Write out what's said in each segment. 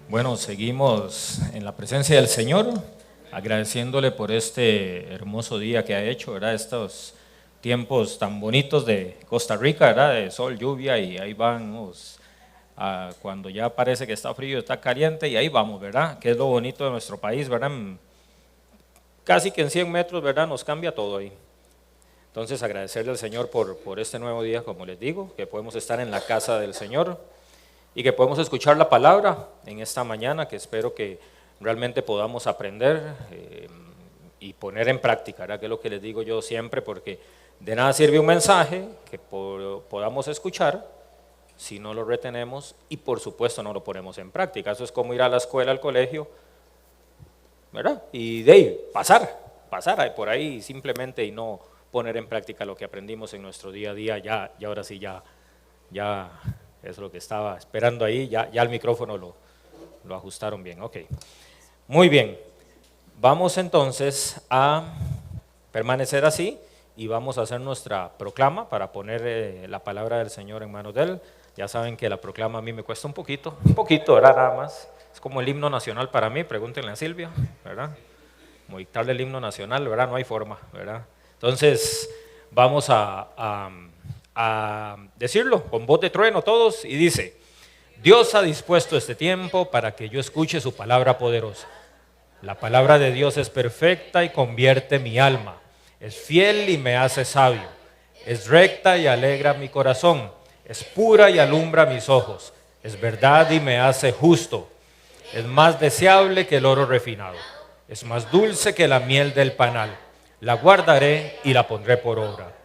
Bueno, seguimos en la presencia del Señor, agradeciéndole por este hermoso día que ha hecho, ¿verdad? Estos tiempos tan bonitos de Costa Rica, ¿verdad? De sol, lluvia, y ahí vamos, cuando ya parece que está frío, está caliente, y ahí vamos, ¿verdad? Que es lo bonito de nuestro país, ¿verdad? Casi que en 100 metros, ¿verdad? Nos cambia todo ahí. Entonces, agradecerle al Señor por este nuevo día, como les digo, que podemos estar en la casa del Señor y que podemos escuchar la palabra en esta mañana, que espero que realmente podamos aprender y poner en práctica, ¿verdad? Que es lo que les digo yo siempre, porque de nada sirve un mensaje que podamos escuchar si no lo retenemos y por supuesto no lo ponemos en práctica. Eso es como ir a la escuela, al colegio, ¿verdad? Y de ahí pasar por ahí simplemente y no poner en práctica lo que aprendimos en nuestro día a día. Y ahora sí ya es lo que estaba esperando ahí, ya el micrófono lo ajustaron bien, ok. Muy bien, vamos entonces a permanecer así y vamos a hacer nuestra proclama para poner la palabra del Señor en manos de Él. Ya saben que la proclama a mí me cuesta un poquito, ¿verdad? Nada más, es como el himno nacional para mí, pregúntenle a Silvia, ¿verdad? Como dictarle el himno nacional, ¿verdad? No hay forma, ¿verdad? Entonces, vamos a decirlo con voz de trueno todos y dice: Dios ha dispuesto este tiempo para que yo escuche su palabra poderosa. La palabra de Dios es perfecta y convierte mi alma, es fiel y me hace sabio, es recta y alegra mi corazón, es pura y alumbra mis ojos, es verdad y me hace justo, es más deseable que el oro refinado, es más dulce que la miel del panal. La guardaré y la pondré por obra.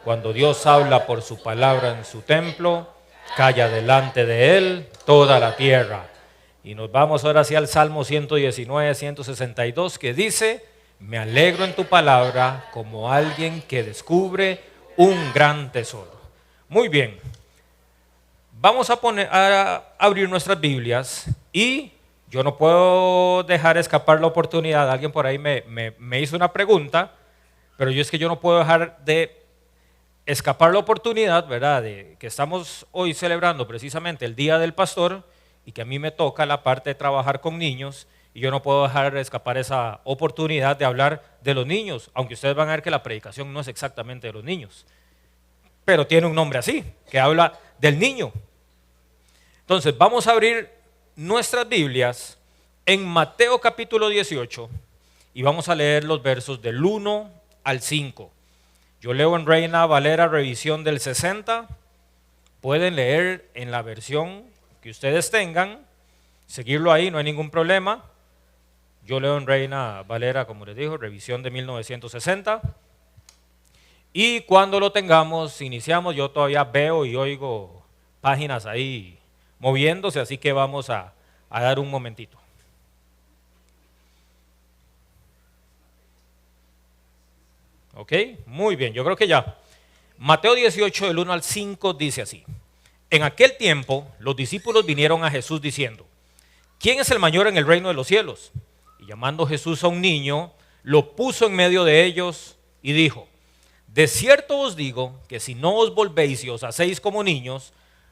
Cuando Dios habla por su palabra en su templo, calla delante de él toda la tierra. Y nos vamos ahora hacia el Salmo 119, 162, que dice: me alegro en tu palabra como alguien que descubre un gran tesoro. Muy bien, vamos a abrir nuestras Biblias y yo no puedo dejar escapar la oportunidad. Alguien por ahí me hizo una pregunta, pero yo no puedo dejar de escapar la oportunidad, ¿verdad? De que estamos hoy celebrando precisamente el Día del Pastor y que a mí me toca la parte de trabajar con niños y yo no puedo dejar de escapar esa oportunidad de hablar de los niños, aunque ustedes van a ver que la predicación no es exactamente de los niños, pero tiene un nombre así, que habla del niño. Entonces vamos a abrir nuestras Biblias en Mateo capítulo 18 y vamos a leer los versos del 1 al 5. Yo leo en Reina Valera revisión del 60, pueden leer en la versión que ustedes tengan, seguirlo ahí, no hay ningún problema. Yo leo en Reina Valera, como les digo, revisión de 1960. Y cuando lo tengamos, iniciamos. Yo todavía veo y oigo páginas ahí moviéndose, así que vamos a dar un momentito. Ok, muy bien, yo creo que ya. Mateo 18, del 1 al 5 dice así: en aquel tiempo los discípulos vinieron a Jesús diciendo: ¿quién es el mayor en el reino de los cielos? Y llamando Jesús a un niño, lo puso en medio de ellos y dijo: de cierto os digo que si no os volvéis y os hacéis como niños,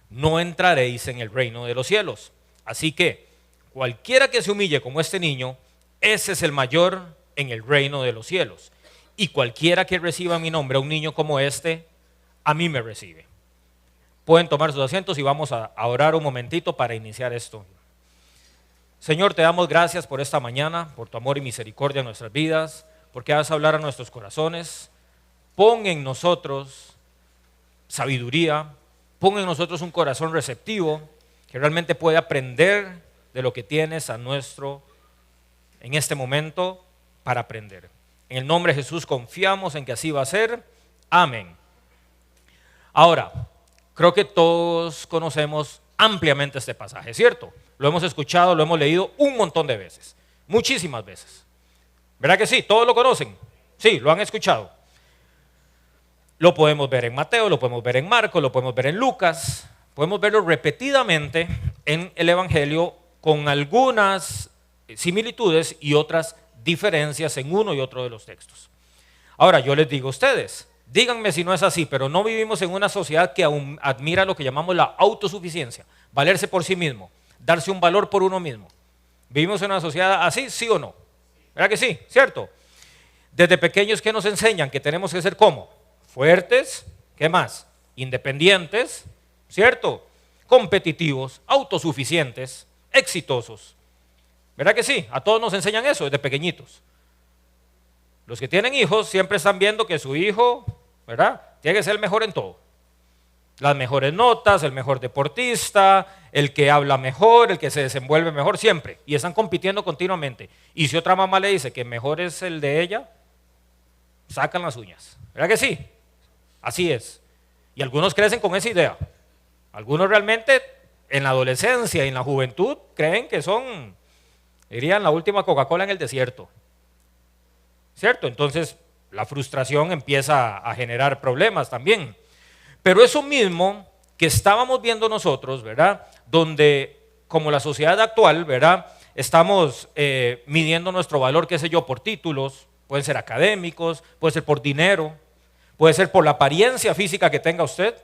no entraréis en el reino de los cielos. Así que cualquiera que se humille como este niño, ese es el mayor en el reino de los cielos. Y cualquiera que reciba en mi nombre a un niño como este, a mí me recibe. Pueden tomar sus asientos y vamos a orar un momentito para iniciar esto. Señor, te damos gracias por esta mañana, por tu amor y misericordia en nuestras vidas, porque vas a hablar a nuestros corazones. Pon en nosotros sabiduría, pon en nosotros un corazón receptivo que realmente puede aprender de lo que tienes en este momento para aprender. En el nombre de Jesús confiamos en que así va a ser. Amén. Ahora, creo que todos conocemos ampliamente este pasaje, ¿cierto? Lo hemos escuchado, lo hemos leído un montón de veces, muchísimas veces. ¿Verdad que sí? ¿Todos lo conocen? Sí, lo han escuchado. Lo podemos ver en Mateo, lo podemos ver en Marcos, lo podemos ver en Lucas, podemos verlo repetidamente en el Evangelio con algunas similitudes y otras diferencias en uno y otro de los textos. Ahora, yo les digo a ustedes, díganme si no es así, pero no vivimos en una sociedad que admira lo que llamamos la autosuficiencia, valerse por sí mismo, darse un valor por uno mismo. ¿Vivimos en una sociedad así, sí o no? ¿Verdad que sí? ¿Cierto? Desde pequeños, ¿qué nos enseñan? Que tenemos que ser ¿cómo? Fuertes, ¿qué más? Independientes, ¿cierto? Competitivos, autosuficientes, exitosos. ¿Verdad que sí? A todos nos enseñan eso desde pequeñitos. Los que tienen hijos siempre están viendo que su hijo, ¿verdad?, tiene que ser el mejor en todo. Las mejores notas, el mejor deportista, el que habla mejor, el que se desenvuelve mejor, siempre. Y están compitiendo continuamente. Y si otra mamá le dice que mejor es el de ella, sacan las uñas. ¿Verdad que sí? Así es. Y algunos crecen con esa idea. Algunos realmente en la adolescencia y en la juventud creen que son, dirían, la última Coca-Cola en el desierto. ¿Cierto? Entonces la frustración empieza a generar problemas también. Pero eso mismo que estábamos viendo nosotros, ¿verdad? Donde como la sociedad actual, ¿verdad?, estamos midiendo nuestro valor, qué sé yo, por títulos, pueden ser académicos, puede ser por dinero, puede ser por la apariencia física que tenga usted,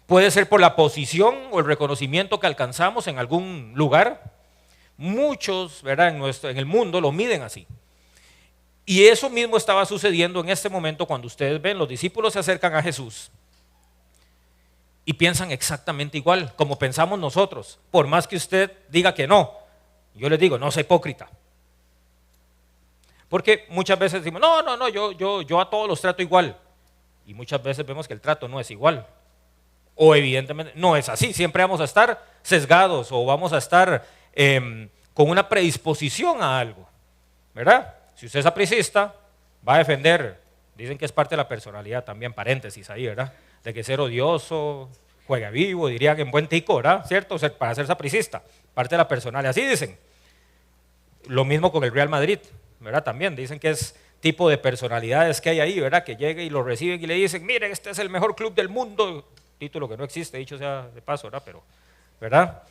puede ser por la posición o el reconocimiento que alcanzamos en algún lugar. Muchos, ¿verdad?, en el mundo lo miden así. Y eso mismo estaba sucediendo en este momento cuando ustedes ven, los discípulos se acercan a Jesús y piensan exactamente igual como pensamos nosotros, por más que usted diga que no. Yo les digo, no sea hipócrita. Porque muchas veces decimos, no, yo a todos los trato igual. Y muchas veces vemos que el trato no es igual. O evidentemente no es así, siempre vamos a estar sesgados o vamos a estar con una predisposición a algo, ¿verdad? Si usted es sapricista, va a defender, dicen que es parte de la personalidad también, paréntesis ahí, ¿verdad? De que ser odioso, juega vivo, dirían en buen tico, ¿verdad? ¿Cierto? Para ser sapricista, parte de la personalidad, así dicen. Lo mismo con el Real Madrid, ¿verdad? También dicen que es tipo de personalidades que hay ahí, ¿verdad? Que llega y lo reciben y le dicen, miren, este es el mejor club del mundo, título que no existe, dicho sea de paso, ¿verdad? Pero, ¿verdad?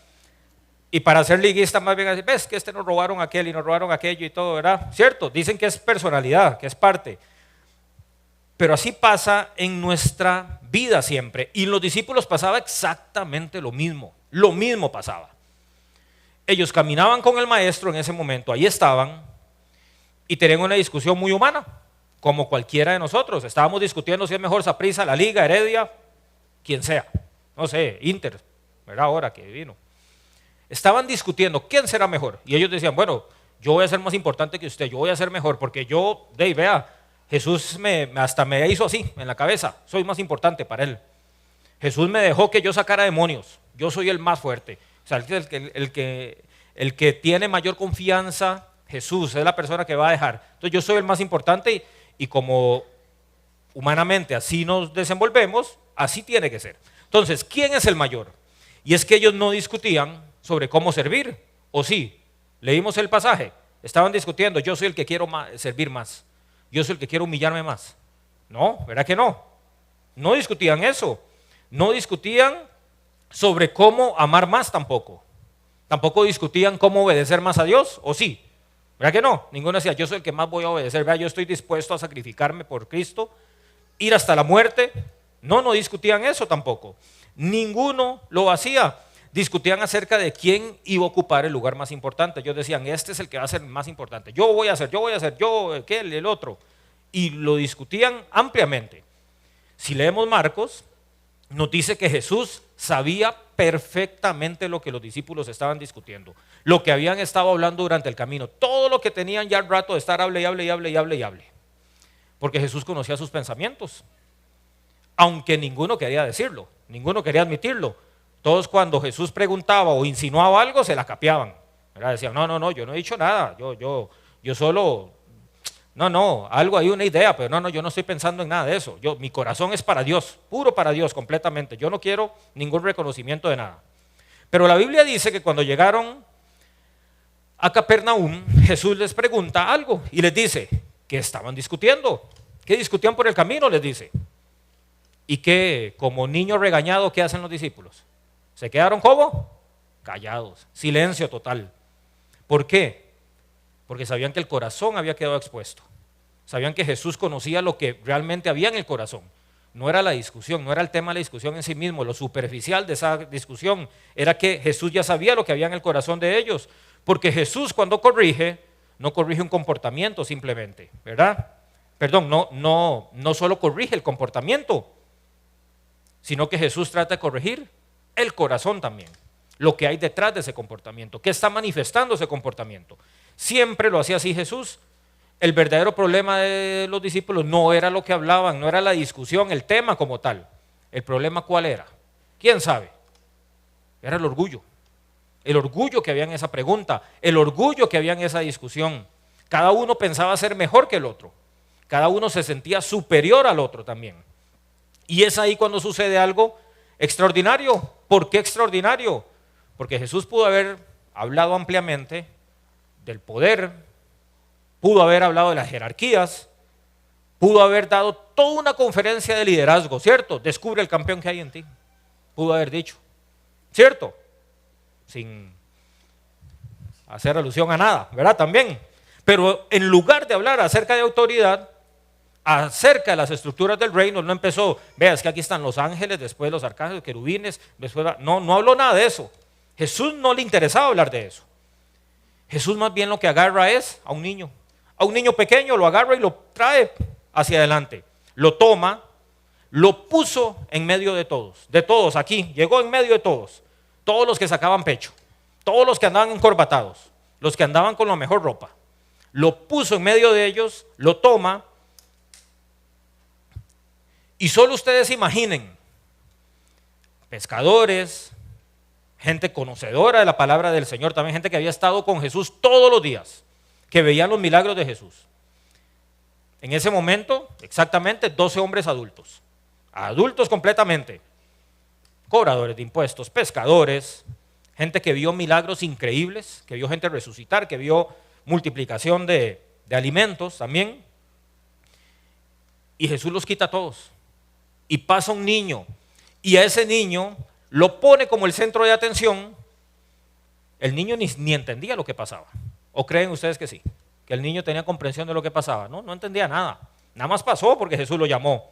Y para ser liguista más bien así, ves que nos robaron aquel y nos robaron aquello y todo, ¿verdad? ¿Cierto? Dicen que es personalidad, que es parte. Pero así pasa en nuestra vida siempre. Y en los discípulos pasaba exactamente lo mismo pasaba. Ellos caminaban con el maestro en ese momento, ahí estaban, y tenían una discusión muy humana, como cualquiera de nosotros. Estábamos discutiendo si es mejor Saprissa, la Liga, Heredia, quien sea, no sé, Inter, ¿verdad? Ahora que vino. Estaban discutiendo quién será mejor. Y ellos decían, bueno, yo voy a ser más importante que usted, yo voy a ser mejor, porque yo, vea, Jesús hasta me hizo así en la cabeza, soy más importante para él. Jesús me dejó que yo sacara demonios, yo soy el más fuerte. O sea, el que tiene mayor confianza, Jesús es la persona que va a dejar. Entonces yo soy el más importante y como humanamente así nos desenvolvemos, así tiene que ser. Entonces, ¿quién es el mayor? Y es que ellos no discutían sobre cómo servir, ¿o sí? Leímos el pasaje, estaban discutiendo, yo soy el que quiero servir más, yo soy el que quiero humillarme más. No, ¿verdad que no? No discutían eso, no discutían sobre cómo amar más tampoco discutían cómo obedecer más a Dios, ¿o sí? ¿Verdad que no? Ninguno decía, yo soy el que más voy a obedecer, ¿verdad? Yo estoy dispuesto a sacrificarme por Cristo, ir hasta la muerte. No discutían eso tampoco, ninguno lo hacía. Discutían acerca de quién iba a ocupar el lugar más importante. Ellos decían, este es el que va a ser más importante. Yo voy a ser, aquel, el otro. Y lo discutían ampliamente. Si leemos Marcos, nos dice que Jesús sabía perfectamente lo que los discípulos estaban discutiendo, lo que habían estado hablando durante el camino, todo lo que tenían ya el rato de estar hable. Porque Jesús conocía sus pensamientos, aunque ninguno quería decirlo, ninguno quería admitirlo. Todos cuando Jesús preguntaba o insinuaba algo, se la capeaban, ¿verdad? Decían, no, yo no he dicho nada, yo solo, algo hay una idea, pero no, yo no estoy pensando en nada de eso. Mi corazón es para Dios, puro para Dios completamente, yo no quiero ningún reconocimiento de nada. Pero la Biblia dice que cuando llegaron a Capernaum, Jesús les pregunta algo y les dice, ¿qué estaban discutiendo? ¿Qué discutían por el camino? Les dice. Y que como niño regañado, ¿qué hacen los discípulos? ¿Se quedaron como? Callados, silencio total. ¿Por qué? Porque sabían que el corazón había quedado expuesto. Sabían que Jesús conocía lo que realmente había en el corazón. No era la discusión, no era el tema de la discusión en sí mismo. Lo superficial de esa discusión era que Jesús ya sabía lo que había en el corazón de ellos. Porque Jesús cuando corrige, no corrige un comportamiento simplemente, ¿verdad? Perdón, no solo corrige el comportamiento, sino que Jesús trata de corregir el corazón también, lo que hay detrás de ese comportamiento, qué está manifestando ese comportamiento. Siempre lo hacía así Jesús. El verdadero problema de los discípulos no era lo que hablaban, no era la discusión, el tema como tal. ¿El problema cuál era? ¿Quién sabe? Era el orgullo que había en esa pregunta, el orgullo que había en esa discusión. Cada uno pensaba ser mejor que el otro, cada uno se sentía superior al otro también. Y es ahí cuando sucede algo extraordinario. ¿Por qué extraordinario? Porque Jesús pudo haber hablado ampliamente del poder, pudo haber hablado de las jerarquías, pudo haber dado toda una conferencia de liderazgo, ¿cierto? Descubre el campeón que hay en ti, pudo haber dicho, ¿cierto? Sin hacer alusión a nada, ¿verdad? También. Pero en lugar de hablar acerca de autoridad, acerca de las estructuras del reino, no empezó, veas que aquí están los ángeles, después los arcángeles, querubines, después, no habló nada de eso. Jesús no le interesaba hablar de eso. Jesús más bien lo que agarra es a un niño pequeño, lo agarra y lo trae hacia adelante, lo toma, lo puso en medio de todos aquí, llegó en medio de todos los que sacaban pecho, todos los que andaban encorbatados, los que andaban con la mejor ropa, lo puso en medio de ellos, lo toma. Y solo ustedes imaginen, pescadores, gente conocedora de la palabra del Señor, también gente que había estado con Jesús todos los días, que veían los milagros de Jesús. En ese momento, exactamente 12 hombres adultos completamente, cobradores de impuestos, pescadores, gente que vio milagros increíbles, que vio gente resucitar, que vio multiplicación de alimentos también. Y Jesús los quita a todos. Y pasa un niño, y a ese niño lo pone como el centro de atención. El niño ni entendía lo que pasaba. ¿O creen ustedes que sí? Que el niño tenía comprensión de lo que pasaba. No entendía nada. Nada más pasó porque Jesús lo llamó.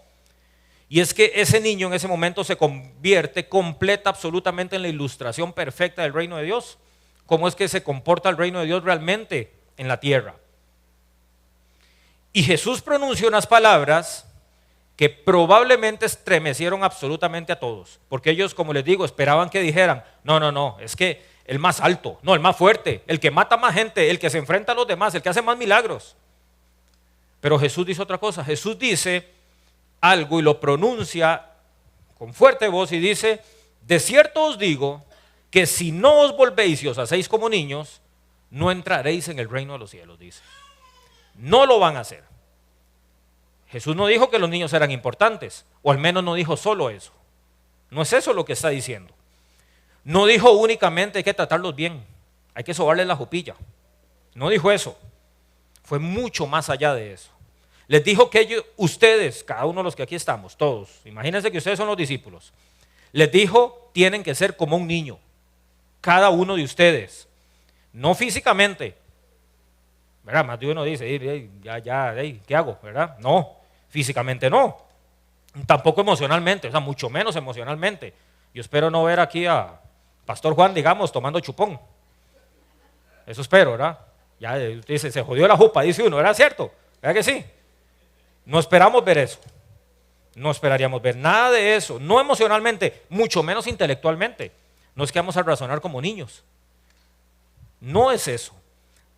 Y es que ese niño en ese momento se convierte completa, absolutamente en la ilustración perfecta del reino de Dios. ¿Cómo es que se comporta el reino de Dios realmente en la tierra? Y Jesús pronunció unas palabras que probablemente estremecieron absolutamente a todos, porque ellos, como les digo, esperaban que dijeran, no, es que el más alto, no, el más fuerte, el que mata más gente, el que se enfrenta a los demás, el que hace más milagros. Pero Jesús dice otra cosa. Jesús dice algo y lo pronuncia con fuerte voz y dice, de cierto os digo que si no os volvéis y os hacéis como niños, no entraréis en el reino de los cielos, dice. No lo van a hacer. Jesús no dijo que los niños eran importantes, o al menos no dijo solo eso. No es eso lo que está diciendo. No dijo únicamente hay que tratarlos bien, hay que sobarles la jupilla. No dijo eso. Fue mucho más allá de eso. Les dijo que ustedes, cada uno de los que aquí estamos, todos, imagínense que ustedes son los discípulos. Les dijo, tienen que ser como un niño, cada uno de ustedes. No físicamente, ¿verdad? Más de uno dice, ¿qué hago? ¿Verdad? No, físicamente no. Tampoco emocionalmente, o sea, mucho menos emocionalmente. Yo espero no ver aquí a Pastor Juan, digamos, tomando chupón. Eso espero, ¿verdad? Ya dice, se jodió la jupa, dice uno, ¿era cierto? ¿Verdad que sí? No esperamos ver eso. No esperaríamos ver nada de eso, no emocionalmente, mucho menos intelectualmente. No es que vamos a razonar como niños. No es eso,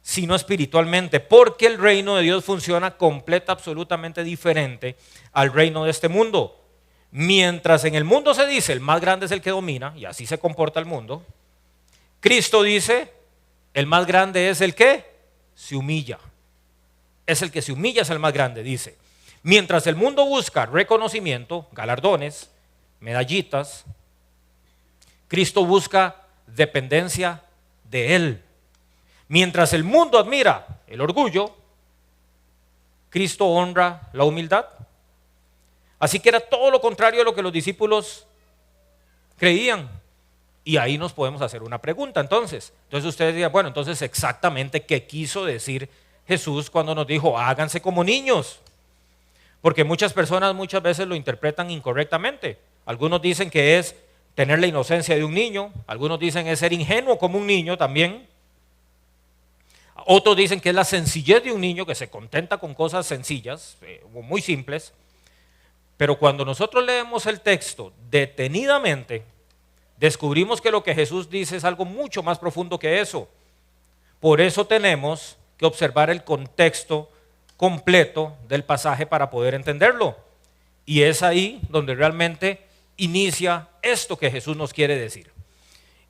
sino espiritualmente, porque el reino de Dios funciona absolutamente diferente al reino de este mundo. Mientras en el mundo se dice el más grande es el que domina, y así se comporta el mundo, Cristo dice el más grande es el que se humilla. Es el que se humilla, es el más grande, dice. Mientras el mundo busca reconocimiento, galardones, medallitas, Cristo busca dependencia de Él. Mientras el mundo admira el orgullo, Cristo honra la humildad. Así que era todo lo contrario a lo que los discípulos creían. Y ahí nos podemos hacer una pregunta entonces. Entonces ustedes dirán, bueno, entonces exactamente qué quiso decir Jesús cuando nos dijo, háganse como niños. Porque muchas personas muchas veces lo interpretan incorrectamente. Algunos dicen que es tener la inocencia de un niño, algunos dicen es ser ingenuo como un niño también. Otros dicen que es la sencillez de un niño que se contenta con cosas sencillas, o muy simples. Pero cuando nosotros leemos el texto detenidamente, descubrimos que lo que Jesús dice es algo mucho más profundo que eso. Por eso tenemos que observar el contexto completo del pasaje para poder entenderlo. Y es ahí donde realmente inicia esto que Jesús nos quiere decir.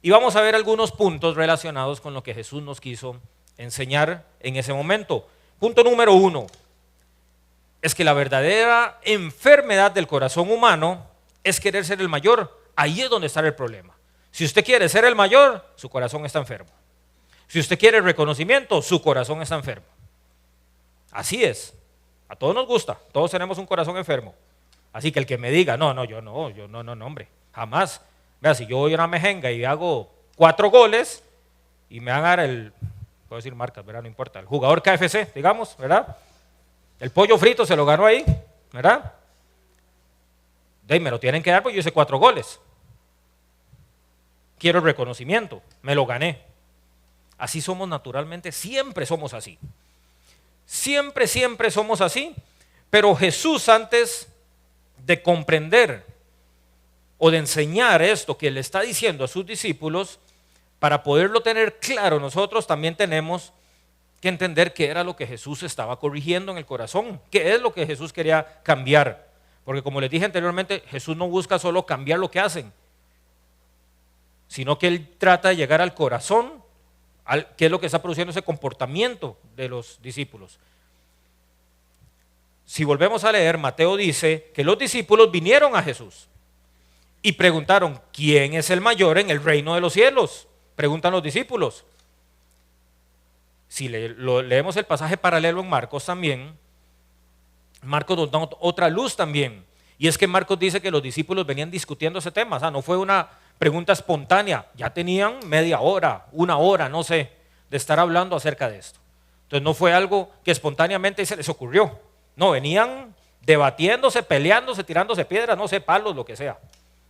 Y vamos a ver algunos puntos relacionados con lo que Jesús nos quiso enseñar en ese momento. Punto número 1 es que la verdadera enfermedad del corazón humano es querer ser el mayor. Ahí es donde está el problema. Si usted quiere ser el mayor, su corazón está enfermo. Si usted quiere reconocimiento, su corazón está enfermo. Así es. A todos nos gusta, todos tenemos un corazón enfermo. Así que el que me diga, no, hombre, jamás. Vea, si yo voy a una mejenga y hago 4 goles y me van a dar puedo decir marcas, ¿verdad? No importa, el jugador KFC, digamos, ¿verdad? El pollo frito se lo ganó ahí, ¿verdad? De ahí me lo tienen que dar porque yo hice 4 goles. Quiero el reconocimiento, me lo gané. Así somos naturalmente, siempre somos así. Siempre somos así. Pero Jesús, antes de comprender o de enseñar esto que le está diciendo a sus discípulos, para poderlo tener claro, nosotros también tenemos que entender qué era lo que Jesús estaba corrigiendo en el corazón, qué es lo que Jesús quería cambiar. Porque como les dije anteriormente, Jesús no busca solo cambiar lo que hacen, sino que Él trata de llegar al corazón, qué es lo que está produciendo ese comportamiento de los discípulos. Si volvemos a leer, Mateo dice que los discípulos vinieron a Jesús y preguntaron, ¿quién es el mayor en el reino de los cielos? Preguntan los discípulos. Si leemos el pasaje paralelo en Marcos también, Marcos nos da otra luz también. Y es que Marcos dice que los discípulos venían discutiendo ese tema. O sea, no fue una pregunta espontánea. Ya tenían media hora, 1 hora, no sé, de estar hablando acerca de esto. Entonces no fue algo que espontáneamente se les ocurrió. No, venían debatiéndose, peleándose, tirándose piedras, no sé, palos, lo que sea,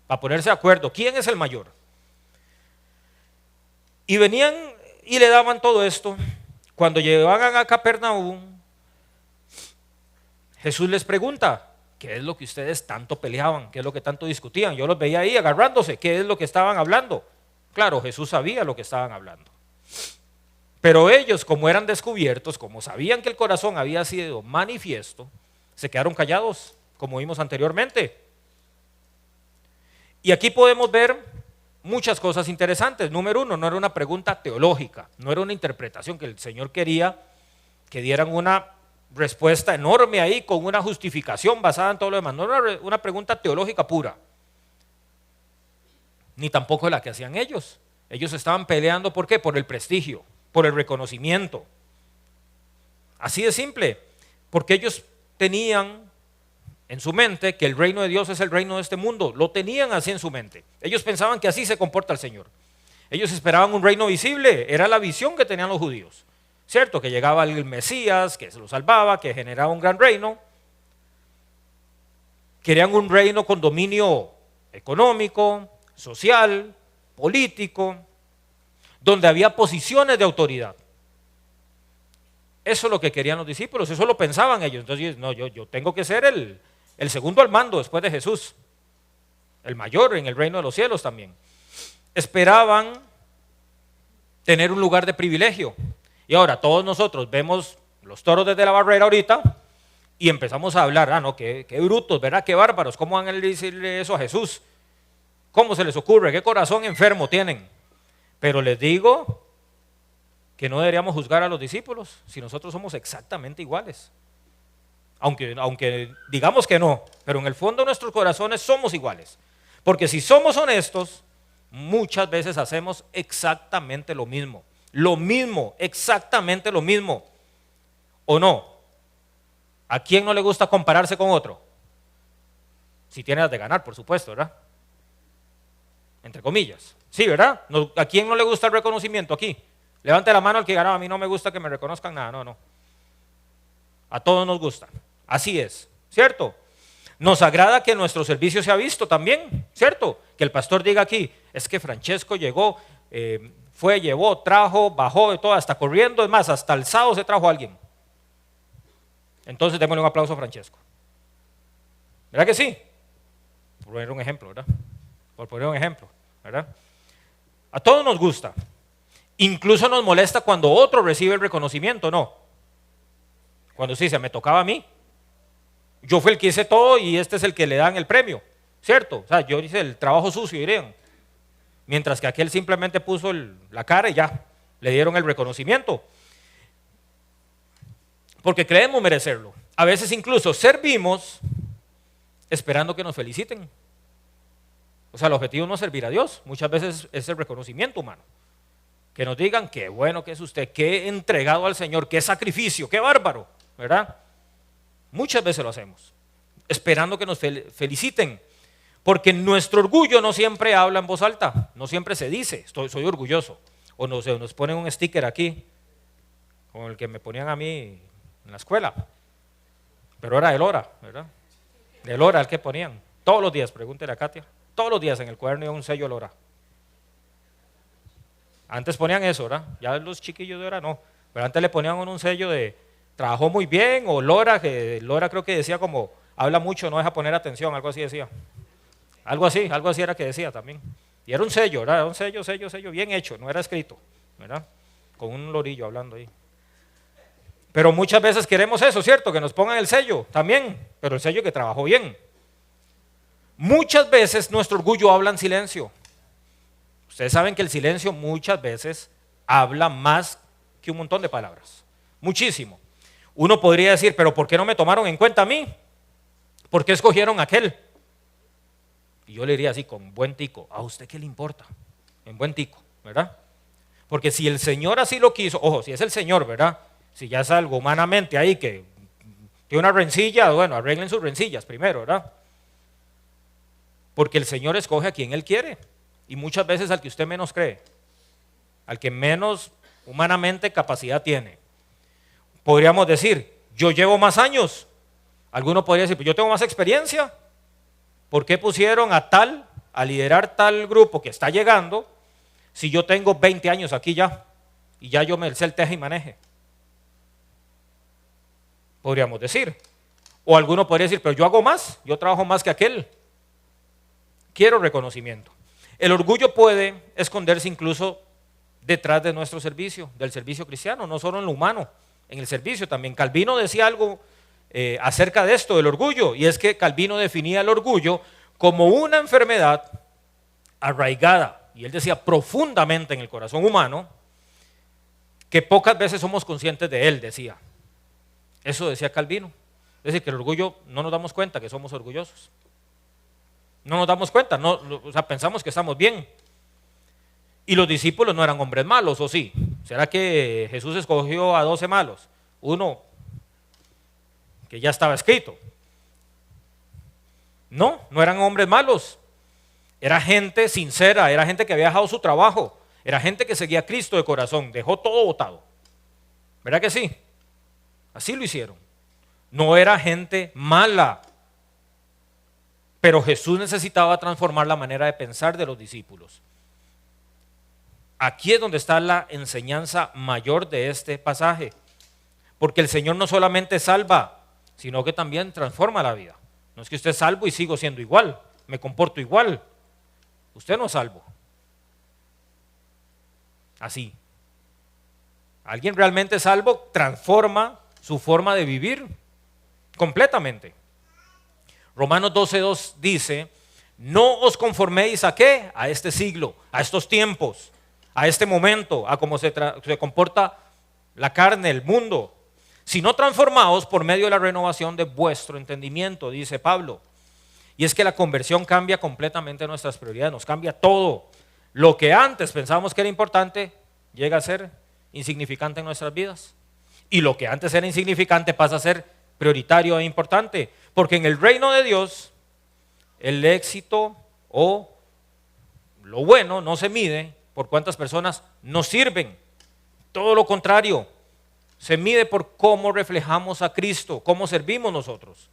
para ponerse de acuerdo. ¿Quién es el mayor? Y venían y le daban todo esto. Cuando llegaban a Capernaum, Jesús les pregunta, ¿qué es lo que ustedes tanto peleaban? ¿Qué es lo que tanto discutían? Yo los veía ahí agarrándose, ¿qué es lo que estaban hablando? Claro, Jesús sabía lo que estaban hablando. Pero ellos, como eran descubiertos, como sabían que el corazón había sido manifiesto, se quedaron callados, como vimos anteriormente. Y aquí podemos ver muchas cosas interesantes. Número 1, no era una pregunta teológica, no era una interpretación que el Señor quería que dieran una respuesta enorme ahí con una justificación basada en todo lo demás. No era una pregunta teológica pura, ni tampoco la que hacían ellos. Ellos estaban peleando, ¿por qué? Por el prestigio, por el reconocimiento. Así de simple, porque ellos tenían en su mente que el reino de Dios es el reino de este mundo. Lo tenían así en su mente. Ellos pensaban que así se comporta el Señor. Ellos esperaban un reino visible, era la visión que tenían los judíos. Cierto, que llegaba el Mesías, que se lo salvaba, que generaba un gran reino. Querían un reino con dominio económico, social, político, donde había posiciones de autoridad. Eso es lo que querían los discípulos, eso lo pensaban ellos. Entonces, no, yo tengo que ser el segundo al mando después de Jesús, el mayor en el reino de los cielos también. Esperaban tener un lugar de privilegio. Y ahora todos nosotros vemos los toros desde la barrera ahorita y empezamos a hablar, no, qué brutos, ¿verdad? Qué bárbaros, ¿cómo van a decirle eso a Jesús? ¿Cómo se les ocurre? ¿Qué corazón enfermo tienen? Pero les digo que no deberíamos juzgar a los discípulos si nosotros somos exactamente iguales. Aunque digamos que no, pero en el fondo de nuestros corazones somos iguales. Porque si somos honestos, muchas veces hacemos exactamente lo mismo. Lo mismo, exactamente lo mismo. ¿O no? ¿A quién no le gusta compararse con otro? Si tiene las de ganar, por supuesto, ¿verdad? Entre comillas. Sí, ¿verdad? ¿A quién no le gusta el reconocimiento aquí? Levante la mano al que ganaba. A mí no me gusta que me reconozcan nada. No. A todos nos gusta. Así es, ¿cierto? Nos agrada que nuestro servicio sea visto también, ¿cierto? Que el pastor diga aquí, es que Francesco llegó, Fue, llevó, trajo, bajó de todo, hasta corriendo, es más, hasta alzado se trajo a alguien. Entonces démosle un aplauso a Francesco. ¿Verdad que sí? Por poner un ejemplo, ¿verdad? Por poner un ejemplo, ¿verdad? A todos nos gusta. Incluso nos molesta cuando otro recibe el reconocimiento, ¿no? Cuando sí, se me tocaba a mí. Yo fui el que hice todo y este es el que le dan el premio, ¿cierto? O sea, yo hice el trabajo sucio, dirían. Mientras que aquel simplemente puso la cara y ya, le dieron el reconocimiento. Porque creemos merecerlo. A veces incluso servimos esperando que nos feliciten. O sea, el objetivo no es servir a Dios, muchas veces es el reconocimiento humano. Que nos digan qué bueno que es usted, qué entregado al Señor, qué sacrificio, qué bárbaro, ¿verdad? Muchas veces lo hacemos, esperando que nos feliciten. Porque nuestro orgullo no siempre habla en voz alta, no siempre se dice, soy orgulloso. O nos ponen un sticker aquí, como el que me ponían a mí en la escuela. Pero era el hora, ¿verdad? El hora el que ponían. Todos los días, pregúntele a Katia, todos los días en el cuaderno había un sello el hora. Antes ponían eso, ¿verdad? Ya los chiquillos de ahora no. Pero antes le ponían un sello de trabajó muy bien, o Lora, que Lora creo que decía como, habla mucho, no deja poner atención, algo así decía. Algo así era que decía también. Y era un sello, ¿verdad? Era un sello bien hecho, no era escrito, ¿verdad? Con un lorillo hablando ahí. Pero muchas veces queremos eso, ¿cierto? Que nos pongan el sello también, pero el sello que trabajó bien. Muchas veces nuestro orgullo habla en silencio. Ustedes saben que el silencio muchas veces habla más que un montón de palabras. Muchísimo. Uno podría decir, pero ¿por qué no me tomaron en cuenta a mí? ¿Por qué escogieron a aquel? Y yo le diría así, con buen tico, ¿a usted qué le importa? En buen tico, ¿verdad? Porque si el Señor así lo quiso, ojo, si es el Señor, ¿verdad? Si ya es algo humanamente ahí que tiene una rencilla, bueno, arreglen sus rencillas primero, ¿verdad? Porque el Señor escoge a quien Él quiere. Y muchas veces al que usted menos cree, al que menos humanamente capacidad tiene. Podríamos decir, yo llevo más años. Alguno podría decir, pues yo tengo más experiencia. ¿Por qué pusieron a liderar tal grupo que está llegando si yo tengo 20 años aquí ya y ya yo me sé el teje y maneje? Podríamos decir. O alguno podría decir, pero yo hago más, yo trabajo más que aquel. Quiero reconocimiento. El orgullo puede esconderse incluso detrás de nuestro servicio, del servicio cristiano, no solo en lo humano, en el servicio también. Calvino decía algo acerca de esto, del orgullo, y es que Calvino definía el orgullo como una enfermedad arraigada, y él decía profundamente en el corazón humano, que pocas veces somos conscientes de él, decía. Eso decía Calvino. Es decir, que el orgullo no nos damos cuenta que somos orgullosos. No nos damos cuenta, o sea, pensamos que estamos bien. Y los discípulos no eran hombres malos, ¿o sí? ¿Será que Jesús escogió a 12 malos? Uno que ya estaba escrito. No eran hombres malos. Era gente sincera, era gente que había dejado su trabajo, era gente que seguía a Cristo de corazón, dejó todo botado. ¿Verdad que sí? Así lo hicieron. No era gente mala. Pero Jesús necesitaba transformar la manera de pensar de los discípulos. Aquí es donde está la enseñanza mayor de este pasaje. Porque el Señor no solamente salva, sino que también transforma la vida. No es que usted es salvo y sigo siendo igual, me comporto igual. Usted no es salvo. Así. Alguien realmente salvo transforma su forma de vivir completamente. Romanos 12:2 dice, no os conforméis a qué, a este siglo, a estos tiempos, a este momento, a cómo se comporta la carne, el mundo, sino transformaos por medio de la renovación de vuestro entendimiento, dice Pablo. Y es que la conversión cambia completamente nuestras prioridades, nos cambia todo. Lo que antes pensábamos que era importante, llega a ser insignificante en nuestras vidas. Y lo que antes era insignificante pasa a ser prioritario e importante, porque en el reino de Dios el éxito o lo bueno no se mide por cuántas personas nos sirven, todo lo contrario, se mide por cómo reflejamos a Cristo, cómo servimos nosotros.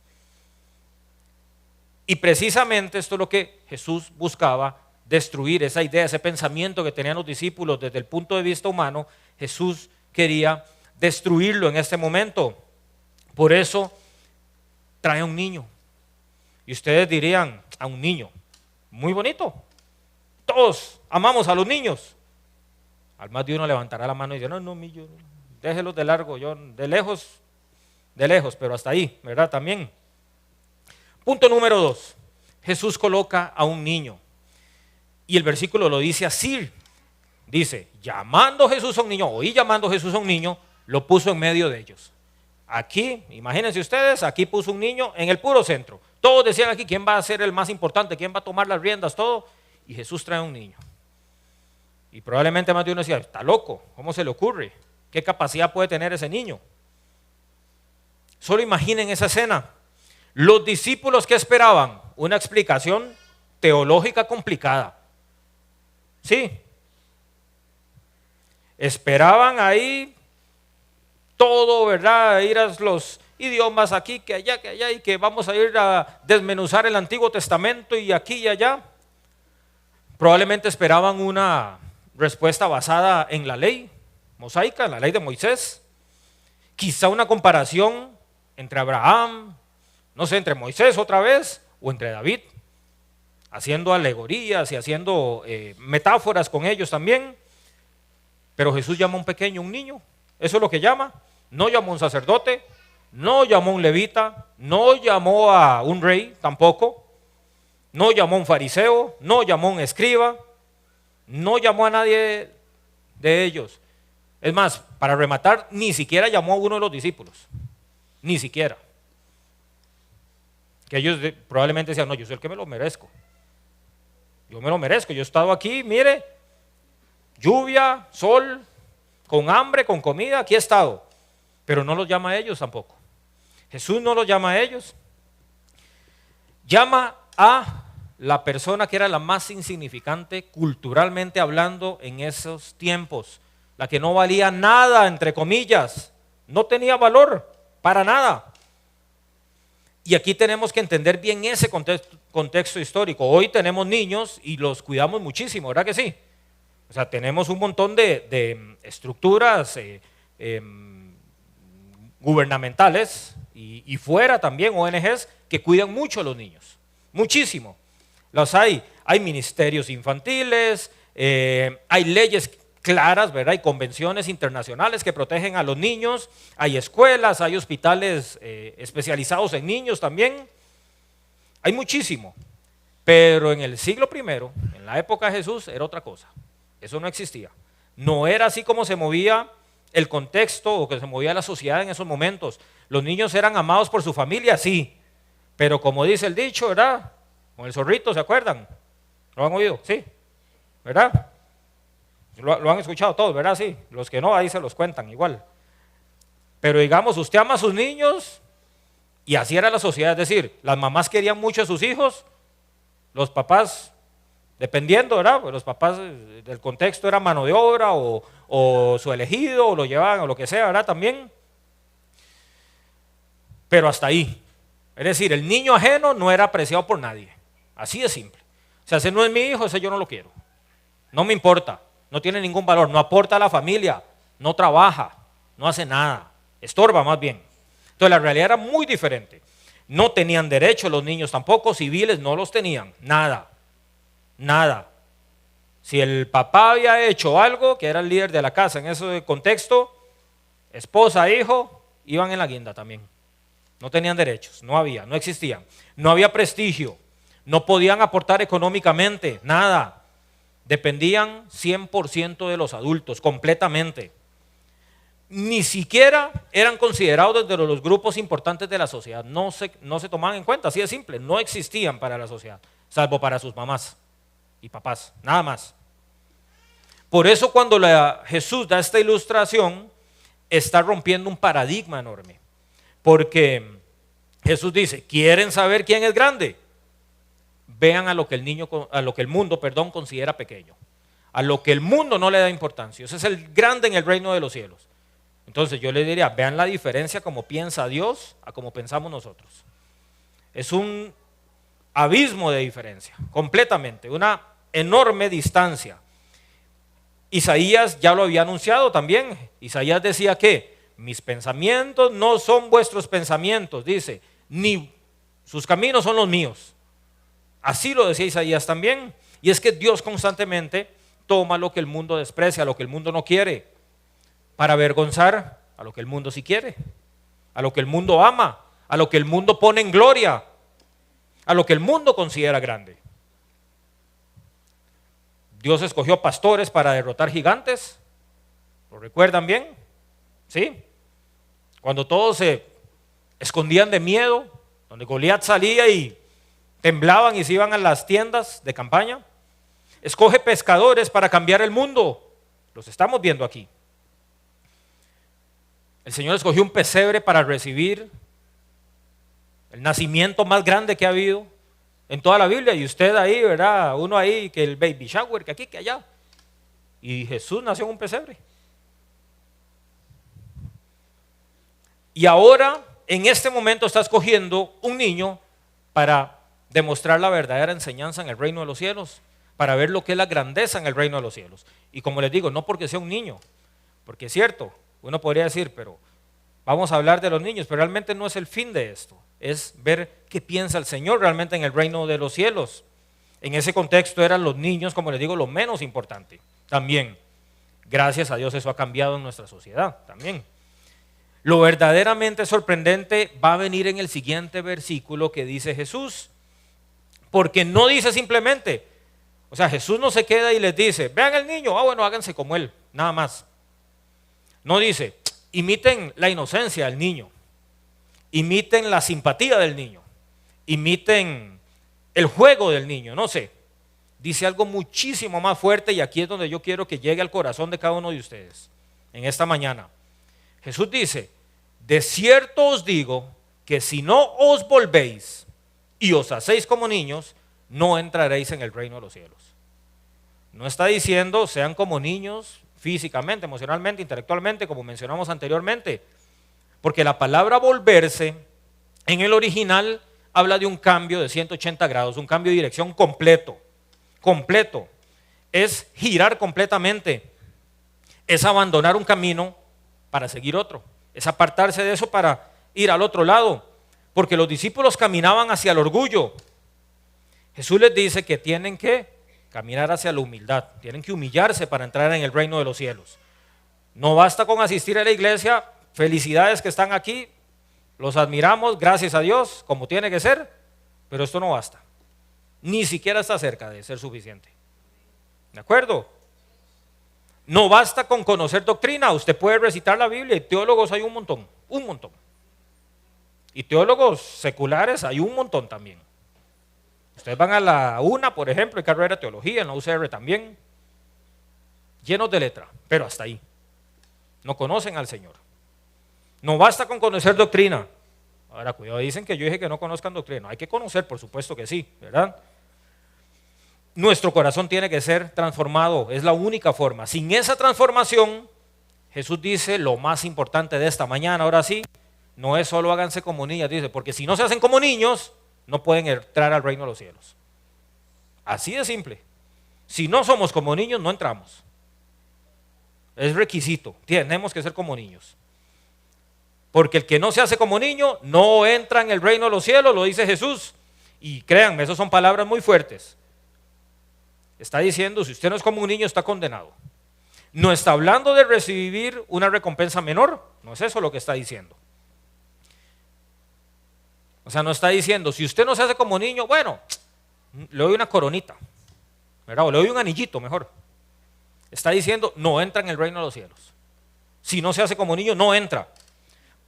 Y precisamente esto es lo que Jesús buscaba destruir esa idea, ese pensamiento que tenían los discípulos desde el punto de vista humano. Jesús quería destruirlo en este momento. Por eso trae a un niño. Y ustedes dirían, a un niño, muy bonito. Todos amamos a los niños. Al más de uno levantará la mano y dirá, no, yo, déjelos de largo, yo de lejos, pero hasta ahí, ¿verdad? También. Punto número 2. Jesús coloca a un niño. Y el versículo lo dice así. Dice, llamando Jesús a un niño, llamando Jesús a un niño, lo puso en medio de ellos. Aquí, imagínense ustedes, aquí puso un niño en el puro centro. Todos decían aquí, ¿quién va a ser el más importante? ¿Quién va a tomar las riendas? Todo. Y Jesús trae a un niño. Y probablemente más de uno decía, está loco, ¿cómo se le ocurre? ¿Qué capacidad puede tener ese niño? Solo imaginen esa escena. Los discípulos que esperaban una explicación teológica complicada. Sí. Esperaban ahí todo, ¿verdad? Ir a los idiomas aquí, que allá, y que vamos a ir a desmenuzar el Antiguo Testamento y aquí y allá. Probablemente esperaban una respuesta basada en la ley mosaica, en la ley de Moisés. Quizá una comparación entre Abraham, no sé, entre Moisés otra vez, o entre David, haciendo alegorías y haciendo metáforas con ellos también. Pero Jesús llama a un pequeño, un niño, eso es lo que llama. No llamó a un sacerdote, no llamó a un levita, no llamó a un rey tampoco, no llamó a un fariseo, no llamó a un escriba, no llamó a nadie de ellos. Es más, para rematar, ni siquiera llamó a uno de los discípulos, ni siquiera. Que ellos probablemente decían, no, yo soy el que me lo merezco. Yo me lo merezco, yo he estado aquí, mire, lluvia, sol, con hambre, con comida, aquí he estado. Pero no los llama a ellos tampoco. Jesús no los llama a ellos. Llama a la persona que era la más insignificante culturalmente hablando en esos tiempos, la que no valía nada, entre comillas, no tenía valor para nada. Y aquí tenemos que entender bien ese contexto histórico. Hoy tenemos niños y los cuidamos muchísimo, ¿verdad que sí? O sea, tenemos un montón de estructuras gubernamentales y fuera también ONGs que cuidan mucho a los niños, muchísimo. Los hay ministerios infantiles, hay leyes claras, ¿verdad? Hay convenciones internacionales que protegen a los niños, hay escuelas, hay hospitales especializados en niños también, hay muchísimo. Pero en el siglo I, en la época de Jesús, era otra cosa. Eso no existía. No era así como se movía el contexto o que se movía la sociedad en esos momentos. Los niños eran amados por su familia, sí, pero como dice el dicho, ¿verdad? Con el zorrito, ¿se acuerdan? ¿Lo han oído? Sí, ¿verdad? Lo han escuchado todos, ¿verdad? Sí, los que no, ahí se los cuentan igual. Pero digamos, usted ama a sus niños y así era la sociedad, es decir, las mamás querían mucho a sus hijos, los papás, dependiendo, ¿verdad? Pues los papás del contexto era mano de obra o su elegido, o lo llevaban o lo que sea, ¿verdad? También. Pero hasta ahí. Es decir, el niño ajeno no era apreciado por nadie. Así de simple. O sea, ese no es mi hijo, ese yo no lo quiero. No me importa, no tiene ningún valor, no aporta a la familia, no trabaja, no hace nada, estorba más bien. Entonces la realidad era muy diferente. No tenían derechos los niños tampoco, civiles no los tenían, nada. Nada. Si el papá había hecho algo, que era el líder de la casa en ese contexto, esposa, hijo, iban en la guinda también. No tenían derechos, no había, no existían. No había prestigio, no podían aportar económicamente, nada. Dependían 100% de los adultos, completamente. Ni siquiera eran considerados desde los grupos importantes de la sociedad. No se tomaban en cuenta, así de simple. No existían para la sociedad, salvo para sus mamás y papás, nada más. Por eso cuando Jesús da esta ilustración, está rompiendo un paradigma enorme. Porque Jesús dice, ¿quieren saber quién es grande? Vean a lo que el mundo considera pequeño. A lo que el mundo no le da importancia. Ese es el grande en el reino de los cielos. Entonces yo le diría, vean la diferencia como piensa Dios a como pensamos nosotros. Es un abismo de diferencia, completamente. Una enorme distancia. Isaías ya lo había anunciado también. Isaías decía que mis pensamientos no son vuestros pensamientos, dice, ni sus caminos son los míos. Así lo decía Isaías también. Y es que Dios constantemente toma lo que el mundo desprecia, lo que el mundo no quiere, para avergonzar a lo que el mundo sí quiere, a lo que el mundo ama, a lo que el mundo pone en gloria, a lo que el mundo considera grande. Dios escogió pastores para derrotar gigantes. ¿Lo recuerdan bien? ¿Sí? Cuando todos se escondían de miedo, donde Goliat salía y temblaban y se iban a las tiendas de campaña. Escoge pescadores para cambiar el mundo. Los estamos viendo aquí. El Señor escogió un pesebre para recibir el nacimiento más grande que ha habido en toda la Biblia. Y usted ahí, ¿verdad? Uno ahí, que el baby shower, que aquí, que allá. Y Jesús nació en un pesebre. Y ahora, en este momento, está escogiendo un niño para demostrar la verdadera enseñanza en el reino de los cielos, para ver lo que es la grandeza en el reino de los cielos. Y como les digo, no porque sea un niño, porque es cierto, uno podría decir, pero vamos a hablar de los niños, pero realmente no es el fin de esto, es ver qué piensa el Señor realmente en el reino de los cielos. En ese contexto eran los niños, como les digo, lo menos importante. También, gracias a Dios, eso ha cambiado en nuestra sociedad también. Lo verdaderamente sorprendente va a venir en el siguiente versículo que dice Jesús, porque no dice simplemente, o sea, Jesús no se queda y les dice, vean el niño, bueno, háganse como él, nada más. No dice, imiten la inocencia del niño, imiten la simpatía del niño, imiten el juego del niño, no sé. Dice algo muchísimo más fuerte y aquí es donde yo quiero que llegue al corazón de cada uno de ustedes en esta mañana. Jesús dice, de cierto os digo que si no os volvéis y os hacéis como niños, no entraréis en el reino de los cielos. No está diciendo sean como niños físicamente, emocionalmente, intelectualmente, como mencionamos anteriormente, porque la palabra volverse en el original habla de un cambio de 180 grados, un cambio de dirección completo, es girar completamente, es abandonar un camino para seguir otro, es apartarse de eso para ir al otro lado, porque los discípulos caminaban hacia el orgullo. Jesús les dice que tienen que caminar hacia la humildad, tienen que humillarse para entrar en el reino de los cielos. No basta con asistir a la iglesia, felicidades que están aquí, los admiramos, gracias a Dios, como tiene que ser, pero esto no basta. Ni siquiera está cerca de ser suficiente. ¿De acuerdo? No basta con conocer doctrina, usted puede recitar la Biblia y teólogos hay un montón. Y teólogos seculares hay un montón también. Ustedes van a la UNA, por ejemplo, hay carrera de teología, en la UCR también, llenos de letra, pero hasta ahí. No conocen al Señor. No basta con conocer doctrina. Ahora, cuidado, dicen que yo dije que no conozcan doctrina. Hay que conocer, por supuesto que sí, ¿verdad? Nuestro corazón tiene que ser transformado, es la única forma. Sin esa transformación, Jesús dice lo más importante de esta mañana, ahora sí, no es solo háganse como niñas, dice, porque si no se hacen como niños, no pueden entrar al reino de los cielos. Así de simple. Si no somos como niños, no entramos. Es requisito, tenemos que ser como niños. Porque el que no se hace como niño, no entra en el reino de los cielos, lo dice Jesús. Y créanme, esas son palabras muy fuertes. Está diciendo, si usted no es como un niño, está condenado. No está hablando de recibir una recompensa menor, no es eso lo que está diciendo. O sea, no está diciendo, si usted no se hace como niño, bueno, le doy una coronita, ¿verdad? O le doy un anillito mejor. Está diciendo, no entra en el reino de los cielos. Si no se hace como niño, no entra.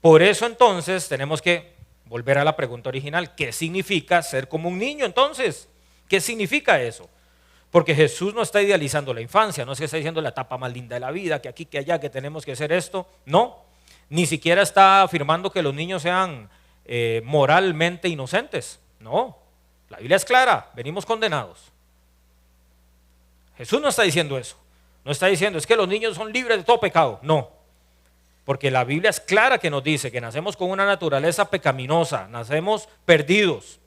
Por eso entonces tenemos que volver a la pregunta original, ¿qué significa ser como un niño entonces? ¿Qué significa eso? Porque Jesús no está idealizando la infancia, no es que está diciendo la etapa más linda de la vida, que aquí, que allá, que tenemos que hacer esto, no. Ni siquiera está afirmando que los niños sean moralmente inocentes, no. La Biblia es clara, venimos condenados. Jesús no está diciendo eso, no está diciendo es que los niños son libres de todo pecado, no. Porque la Biblia es clara que nos dice que nacemos con una naturaleza pecaminosa, nacemos perdidos.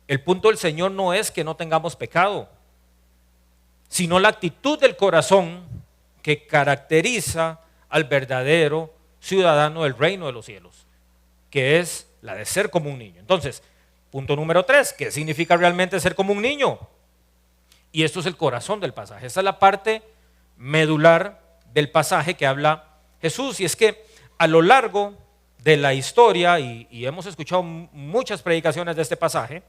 El punto del Señor no es que no tengamos pecado. sino la actitud del corazón que caracteriza al verdadero ciudadano del reino de los cielos, que es la de ser como un niño. Entonces, punto número 3, ¿qué significa realmente ser como un niño? Y esto es el corazón del pasaje. Esta es la parte medular del pasaje que habla Jesús. Y es que a lo largo de la historia, y hemos escuchado muchas predicaciones de este pasaje,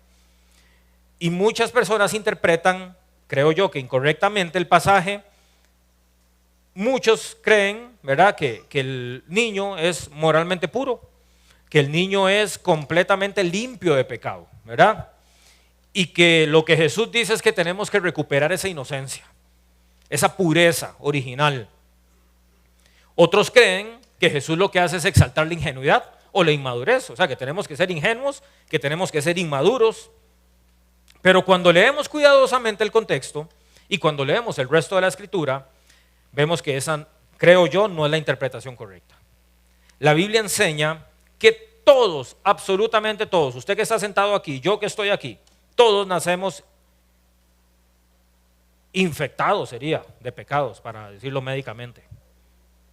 y muchas personas interpretan, creo yo que incorrectamente, el pasaje. Muchos creen, ¿verdad?, que el niño es moralmente puro, que el niño es completamente limpio de pecado, ¿verdad? Y que lo que Jesús dice es que tenemos que recuperar esa inocencia, esa pureza original. Otros creen que Jesús lo que hace es exaltar la ingenuidad o la inmadurez, o sea, que tenemos que ser ingenuos, que tenemos que ser inmaduros. Pero cuando leemos cuidadosamente el contexto y cuando leemos el resto de la escritura, vemos que esa, creo yo, no es la interpretación correcta. La Biblia enseña que todos, absolutamente todos, usted que está sentado aquí, yo que estoy aquí, todos nacemos infectados, sería, de pecados, para decirlo médicamente,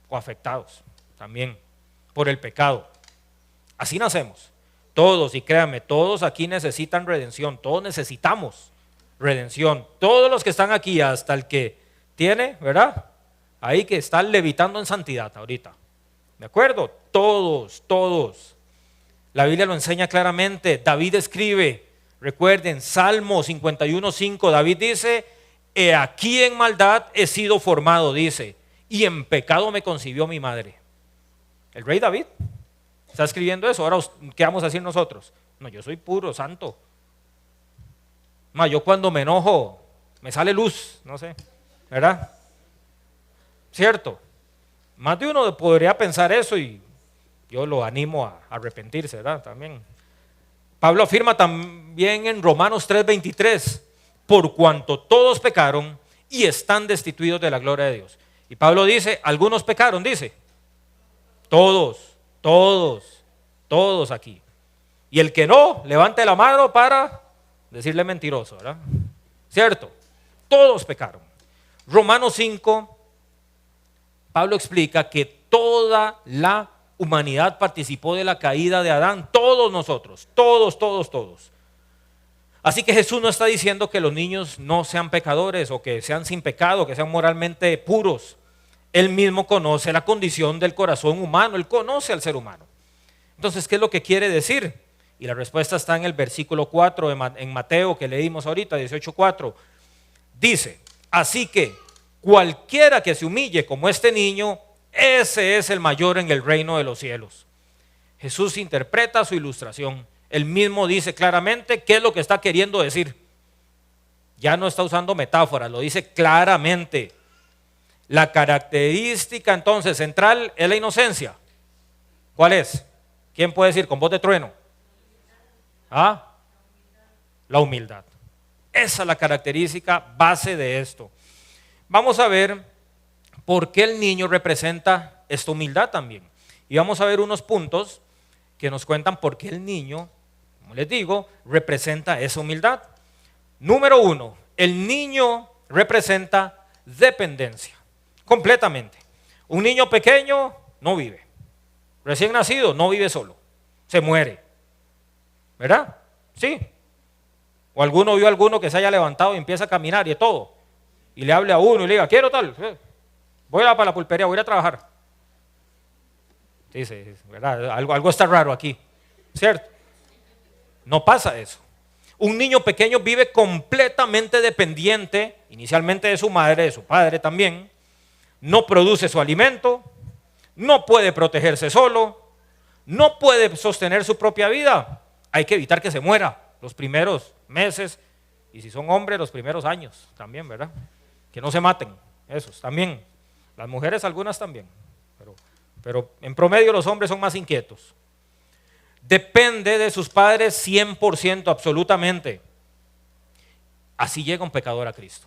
o afectados también por el pecado. Así nacemos, todos, y créanme, todos aquí necesitan redención, todos necesitamos redención. Todos los que están aquí, hasta el que tiene, ¿verdad?, ahí que está levitando en santidad ahorita. ¿De acuerdo? Todos, todos. La Biblia lo enseña claramente. David escribe, recuerden, Salmo 51:5, David dice, he aquí en maldad he sido formado, dice, y en pecado me concibió mi madre. El rey David está escribiendo eso. Ahora, ¿qué vamos a decir nosotros? No, yo soy puro, santo. No, yo cuando me enojo, me sale luz, no sé, ¿verdad? ¿Cierto? Más de uno podría pensar eso y yo lo animo a arrepentirse, ¿verdad? También. Pablo afirma también en Romanos 3:23, por cuanto todos pecaron y están destituidos de la gloria de Dios. Y Pablo dice, algunos pecaron, dice. Todos, todos, todos aquí. Y el que no, levante la mano para decirle mentiroso, ¿verdad? ¿Cierto? Todos pecaron. Romanos 5, Pablo explica que toda la humanidad participó de la caída de Adán, todos nosotros, todos, todos, todos. Así que Jesús no está diciendo que los niños no sean pecadores o que sean sin pecado, que sean moralmente puros. Él mismo conoce la condición del corazón humano, él conoce al ser humano. Entonces, ¿qué es lo que quiere decir? Y la respuesta está en el versículo 4 en Mateo que leímos ahorita, 18:4. Dice, así que cualquiera que se humille como este niño, ese es el mayor en el reino de los cielos. Jesús interpreta su ilustración. Él mismo dice claramente qué es lo que está queriendo decir. Ya no está usando metáforas, lo dice claramente. La característica entonces central es la inocencia. ¿Cuál es? ¿Quién puede decir con voz de trueno? ¿Ah? La humildad. Esa es la característica base de esto. Vamos a ver por qué el niño representa esta humildad también. Y vamos a ver unos puntos que nos cuentan por qué el niño, como les digo, representa esa humildad. Número 1, el niño representa dependencia, completamente. Un niño pequeño no vive. Recién nacido no vive solo, se muere. ¿Verdad? Sí. O alguno vio a alguno que se haya levantado y empieza a caminar y todo. Y le hable a uno y le diga, quiero tal, voy a para la pulpería, voy a ir a trabajar. Dice, ¿verdad? Algo está raro aquí, ¿cierto? No pasa eso. Un niño pequeño vive completamente dependiente, inicialmente de su madre, de su padre también. No produce su alimento, no puede protegerse solo, no puede sostener su propia vida. Hay que evitar que se muera los primeros meses y si son hombres los primeros años también, ¿verdad? Que no se maten, esos también. Las mujeres algunas también, pero en promedio los hombres son más inquietos. Depende de sus padres 100%, absolutamente. Así llega un pecador a Cristo.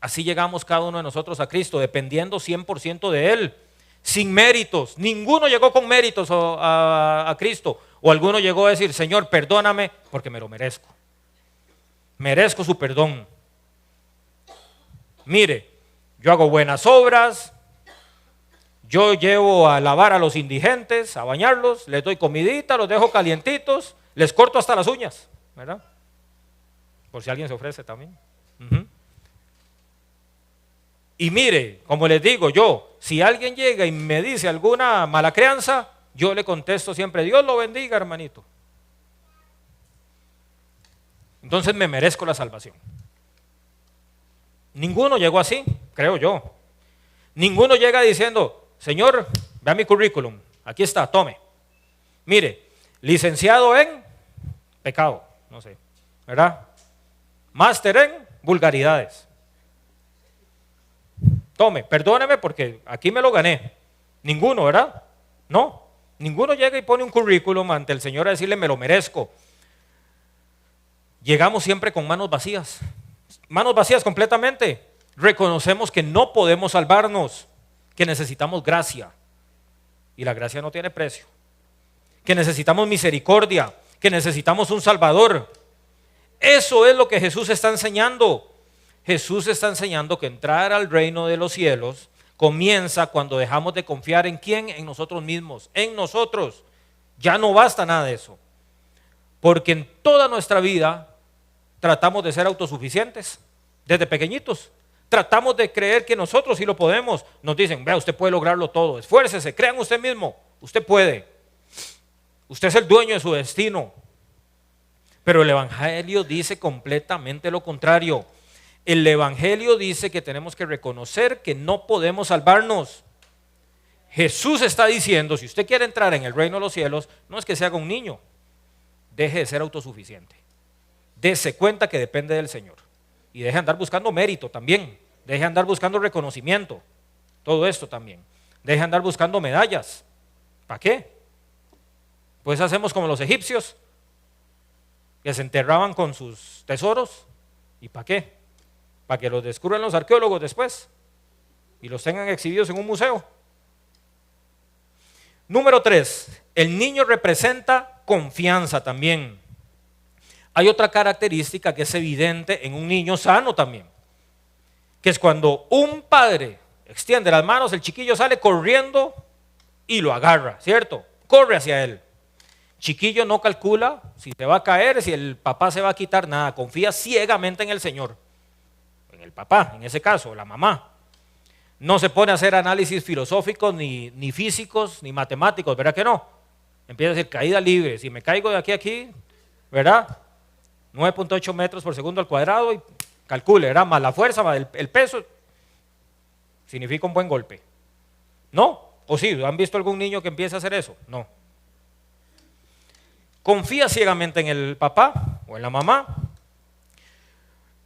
Así llegamos cada uno de nosotros a Cristo, dependiendo 100% de Él, sin méritos. Ninguno llegó con méritos a Cristo. O alguno llegó a decir, Señor, perdóname porque me lo merezco. Merezco su perdón. Mire, yo hago buenas obras, yo llevo a lavar a los indigentes, a bañarlos, les doy comidita, los dejo calientitos, les corto hasta las uñas, ¿verdad? Por si alguien se ofrece también. Y mire, como les digo yo, si alguien llega y me dice alguna mala crianza, yo le contesto siempre, Dios lo bendiga, hermanito. Entonces me merezco la salvación. Ninguno llegó así, creo yo. Ninguno llega diciendo, Señor, vea mi currículum, aquí está, tome. Mire, licenciado en pecado, no sé, ¿verdad? Máster en vulgaridades. Tome, perdóneme porque aquí me lo gané. Ninguno, ¿verdad? No, ninguno llega y pone un currículum ante el Señor a decirle, me lo merezco. Llegamos siempre con manos vacías completamente. Reconocemos que no podemos salvarnos, que necesitamos gracia, y la gracia no tiene precio, que necesitamos misericordia, que necesitamos un Salvador. Eso es lo que Jesús está enseñando. Jesús está enseñando que entrar al reino de los cielos comienza cuando dejamos de confiar en ¿quién? En nosotros mismos, en nosotros. Ya no basta nada de eso, porque en toda nuestra vida tratamos de ser autosuficientes, desde pequeñitos. Tratamos de creer que nosotros sí lo podemos. Nos dicen, vea, usted puede lograrlo todo, esfuércese, crea en usted mismo, usted puede. Usted es el dueño de su destino. Pero el Evangelio dice completamente lo contrario. El Evangelio dice que tenemos que reconocer que no podemos salvarnos. Jesús está diciendo, si usted quiere entrar en el reino de los cielos, no es que se haga un niño, deje de ser autosuficiente. Dese cuenta que depende del Señor. Y deje de andar buscando mérito también. Deje de andar buscando reconocimiento. Todo esto también. Deje de andar buscando medallas. ¿Para qué? Pues hacemos como los egipcios, que se enterraban con sus tesoros. ¿Y para qué? Para que los descubran los arqueólogos después y los tengan exhibidos en un museo. Número 3, el niño representa confianza también. Hay otra característica que es evidente en un niño sano también, que es cuando un padre extiende las manos, el chiquillo sale corriendo y lo agarra, ¿cierto? Corre hacia él. Chiquillo no calcula si se va a caer, si el papá se va a quitar, nada, confía ciegamente en el Señor, en el papá, en ese caso, la mamá. No se pone a hacer análisis filosóficos, ni físicos, ni matemáticos, ¿verdad que no? Empieza a decir caída libre, si me caigo de aquí a aquí, ¿verdad? 9.8 metros por segundo al cuadrado y calcule, ¿verdad? Más la fuerza, más el peso, significa un buen golpe. ¿No? ¿O sí? ¿Han visto algún niño que empieza a hacer eso? No. Confía ciegamente en el papá o en la mamá,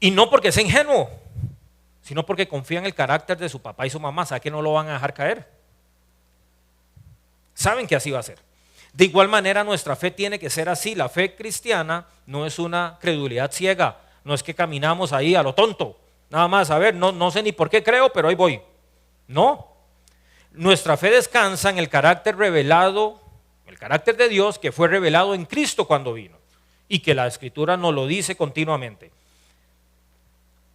y no porque sea ingenuo, sino porque confía en el carácter de su papá y su mamá, sabe que no lo van a dejar caer. Saben que así va a ser. De igual manera nuestra fe tiene que ser así. La fe cristiana no es una credulidad ciega, no es que caminamos ahí a lo tonto, nada más, a ver, no sé ni por qué creo, pero ahí voy. No, nuestra fe descansa en el carácter revelado, el carácter de Dios que fue revelado en Cristo cuando vino y que la Escritura nos lo dice continuamente.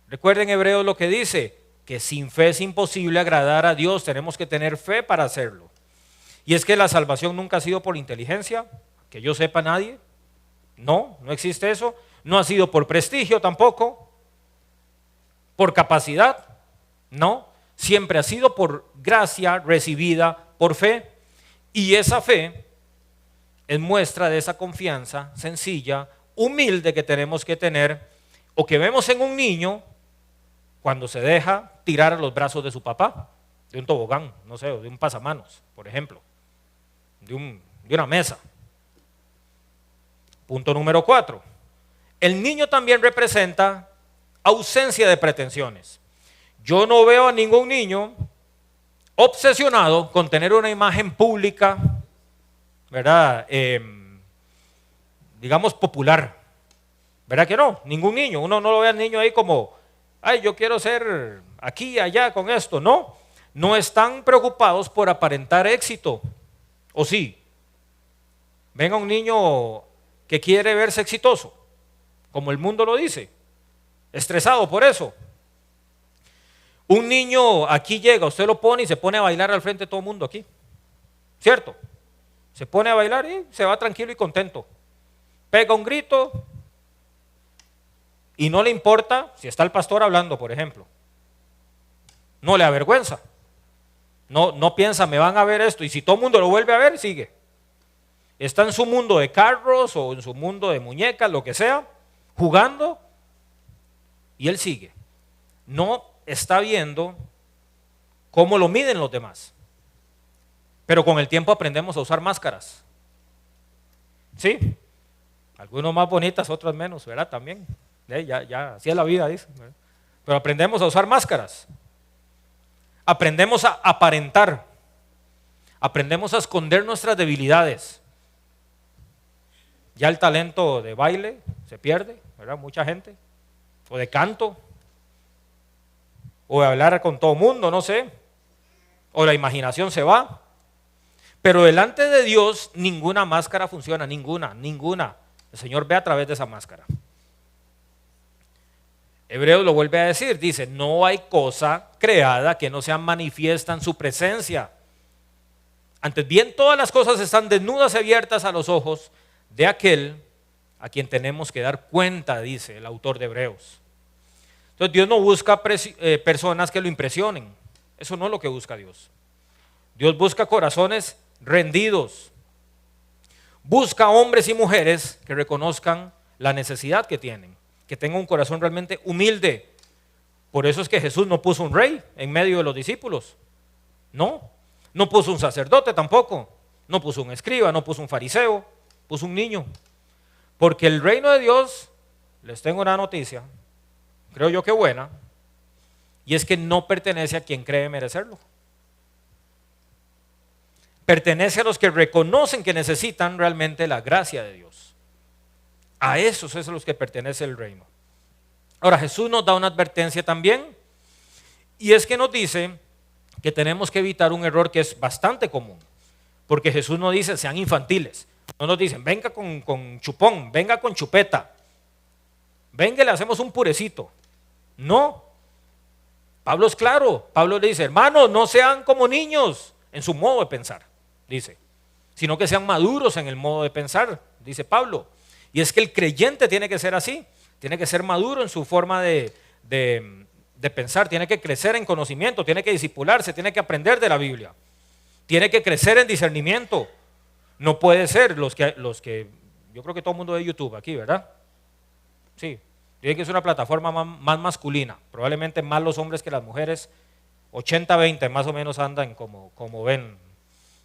Recuerden Hebreos lo que dice, que sin fe es imposible agradar a Dios, tenemos que tener fe para hacerlo. Y es que la salvación nunca ha sido por inteligencia, que yo sepa nadie, no existe eso, no ha sido por prestigio tampoco, por capacidad, no, siempre ha sido por gracia recibida por fe, y esa fe es muestra de esa confianza sencilla, humilde que tenemos que tener, o que vemos en un niño cuando se deja tirar a los brazos de su papá, de un tobogán, no sé, o de un pasamanos, por ejemplo, de una mesa. Punto número 4. El niño también representa ausencia de pretensiones. Yo no veo a ningún niño obsesionado con tener una imagen pública, ¿verdad? Digamos popular, ¿verdad que no? Ningún niño, uno no lo ve al niño ahí como, ay, yo quiero ser aquí y allá con esto, no están preocupados por aparentar éxito, ¿o sí? Ven a un niño que quiere verse exitoso, como el mundo lo dice, estresado por eso. Un niño aquí llega, usted lo pone y se pone a bailar al frente de todo el mundo aquí, ¿cierto? Se pone a bailar y se va tranquilo y contento. Pega un grito y no le importa si está el pastor hablando, por ejemplo. No le avergüenza. No piensa, me van a ver esto, y si todo el mundo lo vuelve a ver, sigue. Está en su mundo de carros o en su mundo de muñecas, lo que sea, jugando, y él sigue. No está viendo cómo lo miden los demás. Pero con el tiempo aprendemos a usar máscaras. ¿Sí? Algunos más bonitas, otras menos, ¿verdad? También. Ya, así es la vida, dice. Pero aprendemos a usar máscaras. Aprendemos a aparentar. Aprendemos a esconder nuestras debilidades. Ya el talento de baile se pierde, ¿verdad? Mucha gente. O de canto. O de hablar con todo mundo, no sé. O la imaginación se va. Pero delante de Dios ninguna máscara funciona, ninguna. El Señor ve a través de esa máscara. Hebreos lo vuelve a decir, dice, no hay cosa creada que no sea manifiesta en su presencia. Antes bien, todas las cosas están desnudas y abiertas a los ojos de aquel a quien tenemos que dar cuenta, dice el autor de Hebreos. Entonces Dios no busca personas que lo impresionen. Eso no es lo que busca Dios. Dios busca corazones rendidos. Busca hombres y mujeres que reconozcan la necesidad que tienen, que tengan un corazón realmente humilde. Por eso es que Jesús no puso un rey en medio de los discípulos. No puso un sacerdote tampoco. No puso un escriba, no puso un fariseo, puso un niño. Porque el reino de Dios, les tengo una noticia, creo yo que buena, y es que no pertenece a quien cree merecerlo. Pertenece a los que reconocen que necesitan realmente la gracia de Dios. A esos es a los que pertenece el reino. Ahora Jesús nos da una advertencia también, y es que nos dice que tenemos que evitar un error que es bastante común, porque Jesús no dice sean infantiles, no nos dicen venga con chupón, venga con chupeta, venga y le hacemos un purecito. No, Pablo es claro, Pablo le dice, hermanos, no sean como niños en su modo de pensar, dice, sino que sean maduros en el modo de pensar, dice Pablo. Y es que el creyente tiene que ser así, tiene que ser maduro en su forma de pensar, tiene que crecer en conocimiento, tiene que discipularse, tiene que aprender de la Biblia, tiene que crecer en discernimiento. No puede ser los que yo creo que todo el mundo ve YouTube aquí, ¿verdad? Sí, tiene que ser una plataforma más masculina, probablemente más los hombres que las mujeres, 80-20 más o menos andan como ven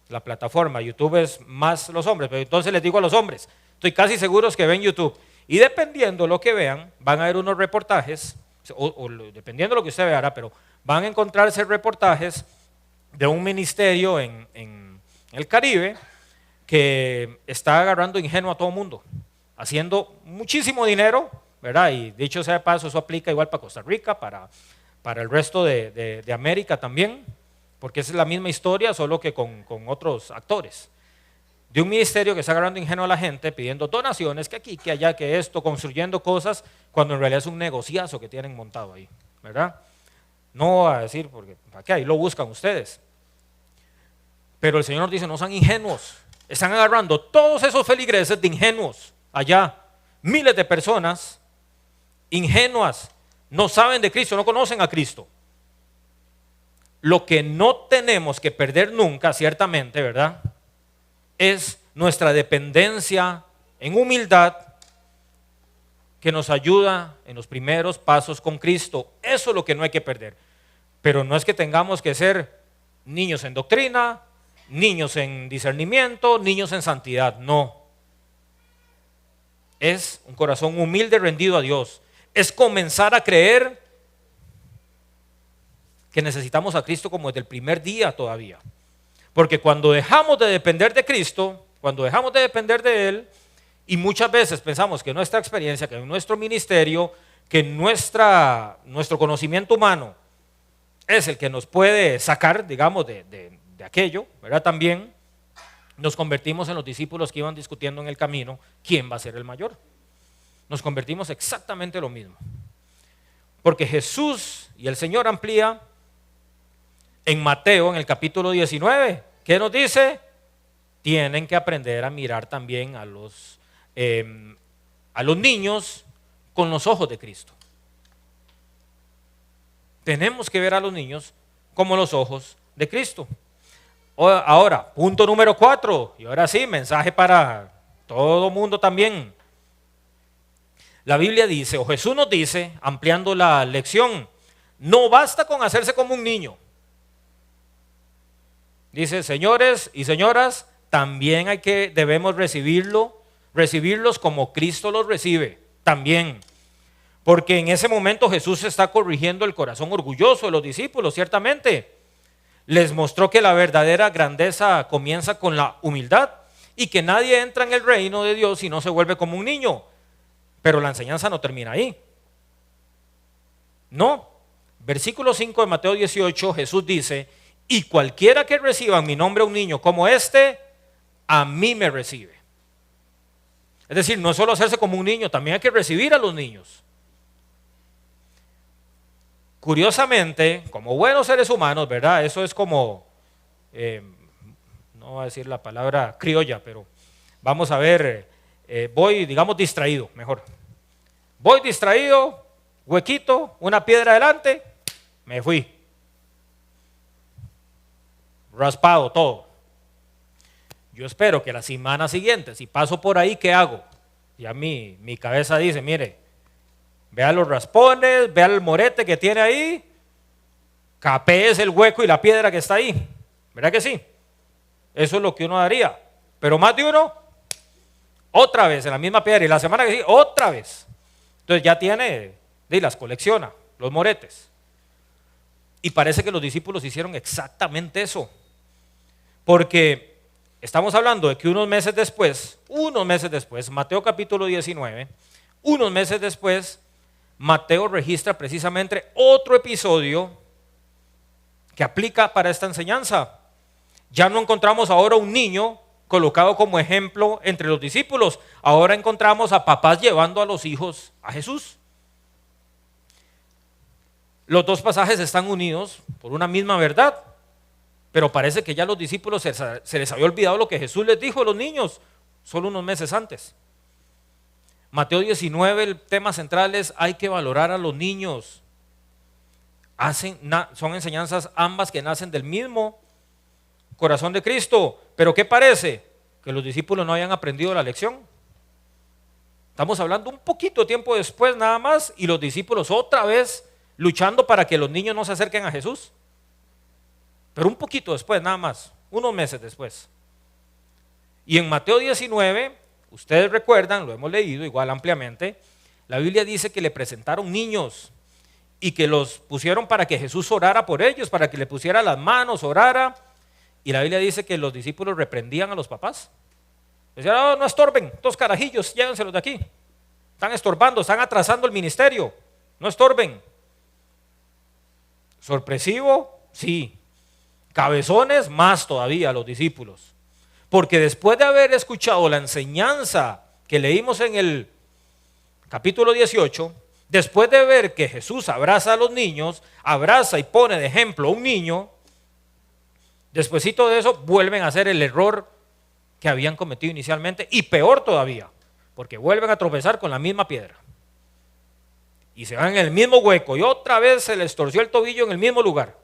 la plataforma. YouTube es más los hombres, pero entonces les digo a los hombres, estoy casi seguro que ven YouTube, y dependiendo de lo que vean, van a ver unos reportajes, o dependiendo de lo que usted vea, pero van a encontrarse reportajes de un ministerio en el Caribe que está agarrando ingenuo a todo el mundo, haciendo muchísimo dinero, ¿verdad? Y dicho sea de paso, eso aplica igual para Costa Rica, para el resto de América también, porque esa es la misma historia, solo que con otros actores. De un ministerio que está agarrando ingenuo a la gente, pidiendo donaciones, que aquí, que allá, que esto, construyendo cosas, cuando en realidad es un negociazo que tienen montado ahí, ¿verdad? No voy a decir, porque aquí ahí lo buscan ustedes. Pero el Señor dice, no sean ingenuos. Están agarrando todos esos feligreses de ingenuos allá, miles de personas ingenuas, no saben de Cristo, no conocen a Cristo. Lo que no tenemos que perder nunca, ciertamente, ¿verdad?, es nuestra dependencia en humildad que nos ayuda en los primeros pasos con Cristo. Eso es lo que no hay que perder. Pero no es que tengamos que ser niños en doctrina, niños en discernimiento, niños en santidad, no. Es un corazón humilde, rendido a Dios. Es comenzar a creer que necesitamos a Cristo como desde el primer día todavía. Porque cuando dejamos de depender de Cristo, cuando dejamos de depender de Él, y muchas veces pensamos que nuestra experiencia, que nuestro ministerio, que nuestro conocimiento humano es el que nos puede sacar, digamos, de aquello, ¿verdad? También nos convertimos en los discípulos que iban discutiendo en el camino quién va a ser el mayor. Nos convertimos exactamente lo mismo. Porque Jesús y el Señor amplía en Mateo, en el capítulo 19, ¿qué nos dice? Tienen que aprender a mirar también a los niños con los ojos de Cristo. Tenemos que ver a los niños como los ojos de Cristo. Ahora, punto número 4, y ahora sí, mensaje para todo mundo también. La Biblia dice, o Jesús nos dice, ampliando la lección, no basta con hacerse como un niño. Dice, señores y señoras, también debemos recibirlos como Cristo los recibe, también. Porque en ese momento Jesús está corrigiendo el corazón orgulloso de los discípulos, ciertamente. Les mostró que la verdadera grandeza comienza con la humildad y que nadie entra en el reino de Dios si no se vuelve como un niño. Pero la enseñanza no termina ahí. No. Versículo 5 de Mateo 18, Jesús dice, y cualquiera que reciba en mi nombre a un niño como este, a mí me recibe. Es decir, no es solo hacerse como un niño, también hay que recibir a los niños. Curiosamente, como buenos seres humanos, ¿verdad? Eso es como, no voy a decir la palabra criolla, pero vamos a ver, voy, digamos, distraído, mejor. Voy distraído, huequito, una piedra adelante, me fui. Raspado todo. Yo espero que la semana siguiente, si paso por ahí, ¿qué hago? Y a mí, mi cabeza dice, mire, vea los raspones, vea el morete que tiene ahí, capéese el hueco y la piedra que está ahí. ¿Verdad que sí? Eso es lo que uno haría. Pero más de uno, otra vez en la misma piedra, y la semana que sigue, otra vez. Entonces ya tiene, y las colecciona, los moretes. Y parece que los discípulos hicieron exactamente eso. Porque estamos hablando de que unos meses después, Mateo capítulo 19, unos meses después, Mateo registra precisamente otro episodio que aplica para esta enseñanza. Ya no encontramos ahora un niño colocado como ejemplo entre los discípulos, ahora encontramos a papás llevando a los hijos a Jesús. Los dos pasajes están unidos por una misma verdad, pero parece que ya a los discípulos se les había olvidado lo que Jesús les dijo a los niños solo unos meses antes. Mateo 19, el tema central es hay que valorar a los niños. Son enseñanzas ambas que nacen del mismo corazón de Cristo. Pero ¿qué parece? Que los discípulos no hayan aprendido la lección. Estamos hablando un poquito de tiempo después nada más y los discípulos otra vez luchando para que los niños no se acerquen a Jesús. Pero un poquito después nada más, unos meses después. Y en Mateo 19, ustedes recuerdan, lo hemos leído igual ampliamente, la Biblia dice que le presentaron niños y que los pusieron para que Jesús orara por ellos, para que le pusiera las manos, orara. Y la Biblia dice que los discípulos reprendían a los papás. Decían, oh, no estorben, dos carajillos, llévenselos de aquí. Están estorbando, están atrasando el ministerio, no estorben. Sorpresivo, sí. Cabezones, más todavía los discípulos. Porque después de haber escuchado la enseñanza que leímos en el capítulo 18, después de ver que Jesús abraza a los niños, abraza y pone de ejemplo a un niño, despuesito de eso vuelven a hacer el error que habían cometido inicialmente y peor todavía, porque vuelven a tropezar con la misma piedra. Y se van en el mismo hueco y otra vez se les torció el tobillo en el mismo lugar.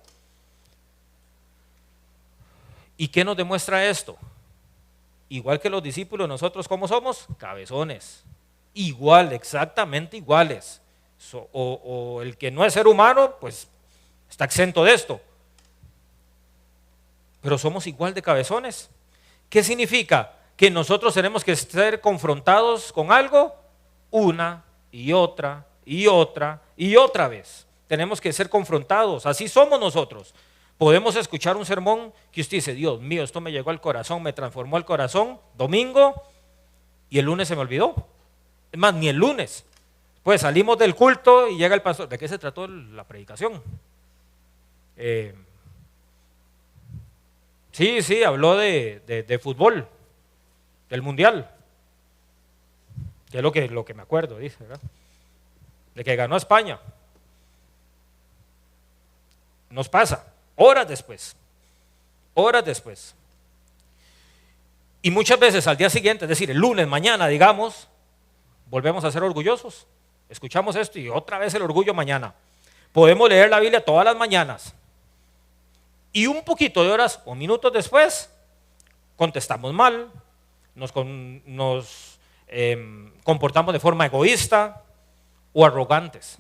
¿Y qué nos demuestra esto? Igual que los discípulos, nosotros ¿cómo somos? Cabezones. Igual, exactamente iguales. O el que no es ser humano, pues está exento de esto. Pero somos igual de cabezones. ¿Qué significa? Que nosotros tenemos que ser confrontados con algo una y otra y otra y otra vez. Tenemos que ser confrontados, así somos nosotros. Podemos escuchar un sermón que usted dice, Dios mío, esto me llegó al corazón, me transformó el corazón, domingo, y el lunes se me olvidó. Es más, ni el lunes. Pues salimos del culto y llega el pastor. ¿De qué se trató la predicación? Sí, habló de fútbol, del mundial, que es lo que me acuerdo, dice, ¿verdad? De que ganó España. nos pasa, horas después. Horas después. Y muchas veces al día siguiente, es decir, el lunes, mañana, digamos, volvemos a ser orgullosos. Escuchamos esto y otra vez el orgullo mañana. Podemos leer la Biblia todas las mañanas. Y un poquito de horas o minutos después, contestamos mal, nos comportamos de forma egoísta o arrogantes.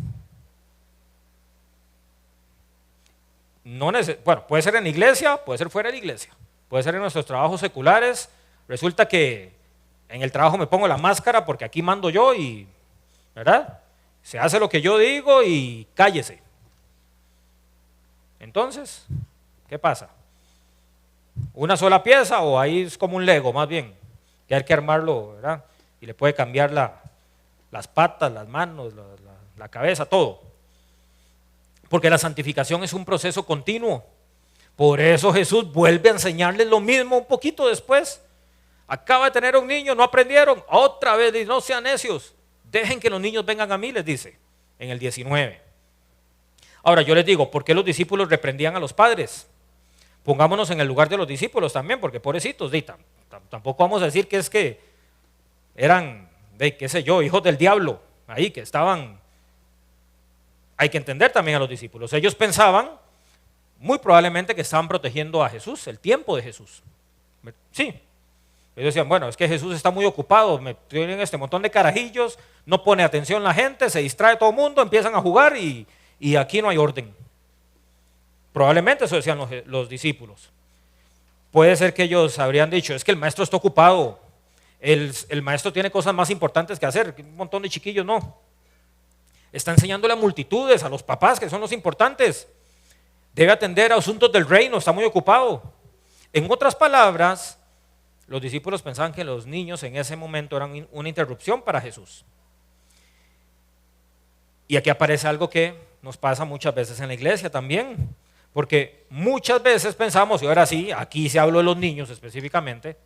Bueno, puede ser en la iglesia, puede ser fuera de la iglesia, puede ser en nuestros trabajos seculares. Resulta que en el trabajo me pongo la máscara porque aquí mando yo y, ¿verdad? Se hace lo que yo digo y cállese. Entonces, ¿qué pasa? ¿Una sola pieza o ahí es como un Lego más bien? Que hay que armarlo, ¿verdad? Y le puede cambiar las patas, las manos, la cabeza, todo. Porque la santificación es un proceso continuo. Por eso Jesús vuelve a enseñarles lo mismo un poquito después. Acaba de tener un niño, no aprendieron. Otra vez dice, no sean necios. Dejen que los niños vengan a mí, les dice en el 19. Ahora yo les digo, ¿por qué los discípulos reprendían a los padres? Pongámonos en el lugar de los discípulos también, porque pobrecitos, tampoco vamos a decir que es que eran, qué sé yo, hijos del diablo, ahí que estaban. Hay que entender también a los discípulos. Ellos pensaban, muy probablemente, que estaban protegiendo a Jesús, el tiempo de Jesús. Sí. Ellos decían, bueno, es que Jesús está muy ocupado, me tienen este montón de carajillos, no pone atención la gente, se distrae todo el mundo, empiezan a jugar y aquí no hay orden. Probablemente eso decían los discípulos. Puede ser que ellos habrían dicho, es que el maestro está ocupado, el maestro tiene cosas más importantes que hacer, un montón de chiquillos no. Está enseñándole a multitudes, a los papás que son los importantes. Debe atender a asuntos del reino, está muy ocupado. En otras palabras, los discípulos pensaban que los niños en ese momento eran una interrupción para Jesús. Y aquí aparece algo que nos pasa muchas veces en la iglesia también. Porque muchas veces pensamos, y ahora sí, aquí se habló de los niños específicamente,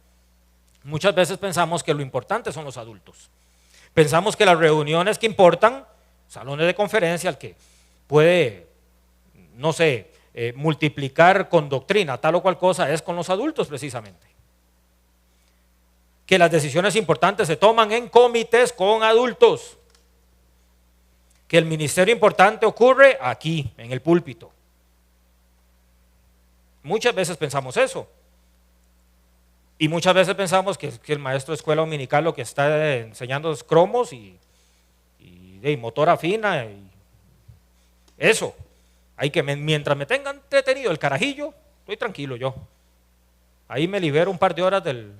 muchas veces pensamos que lo importante son los adultos. Pensamos que las reuniones que importan, salones de conferencia, el que puede, no sé, multiplicar con doctrina tal o cual cosa es con los adultos precisamente. Que las decisiones importantes se toman en comités con adultos. Que el ministerio importante ocurre aquí, en el púlpito. Muchas veces pensamos eso. Y muchas veces pensamos que el maestro de escuela dominical lo que está enseñando es cromos y motora fina y eso. Hay que, mientras me tenga entretenido el carajillo, estoy tranquilo yo. Ahí me libero un par de horas del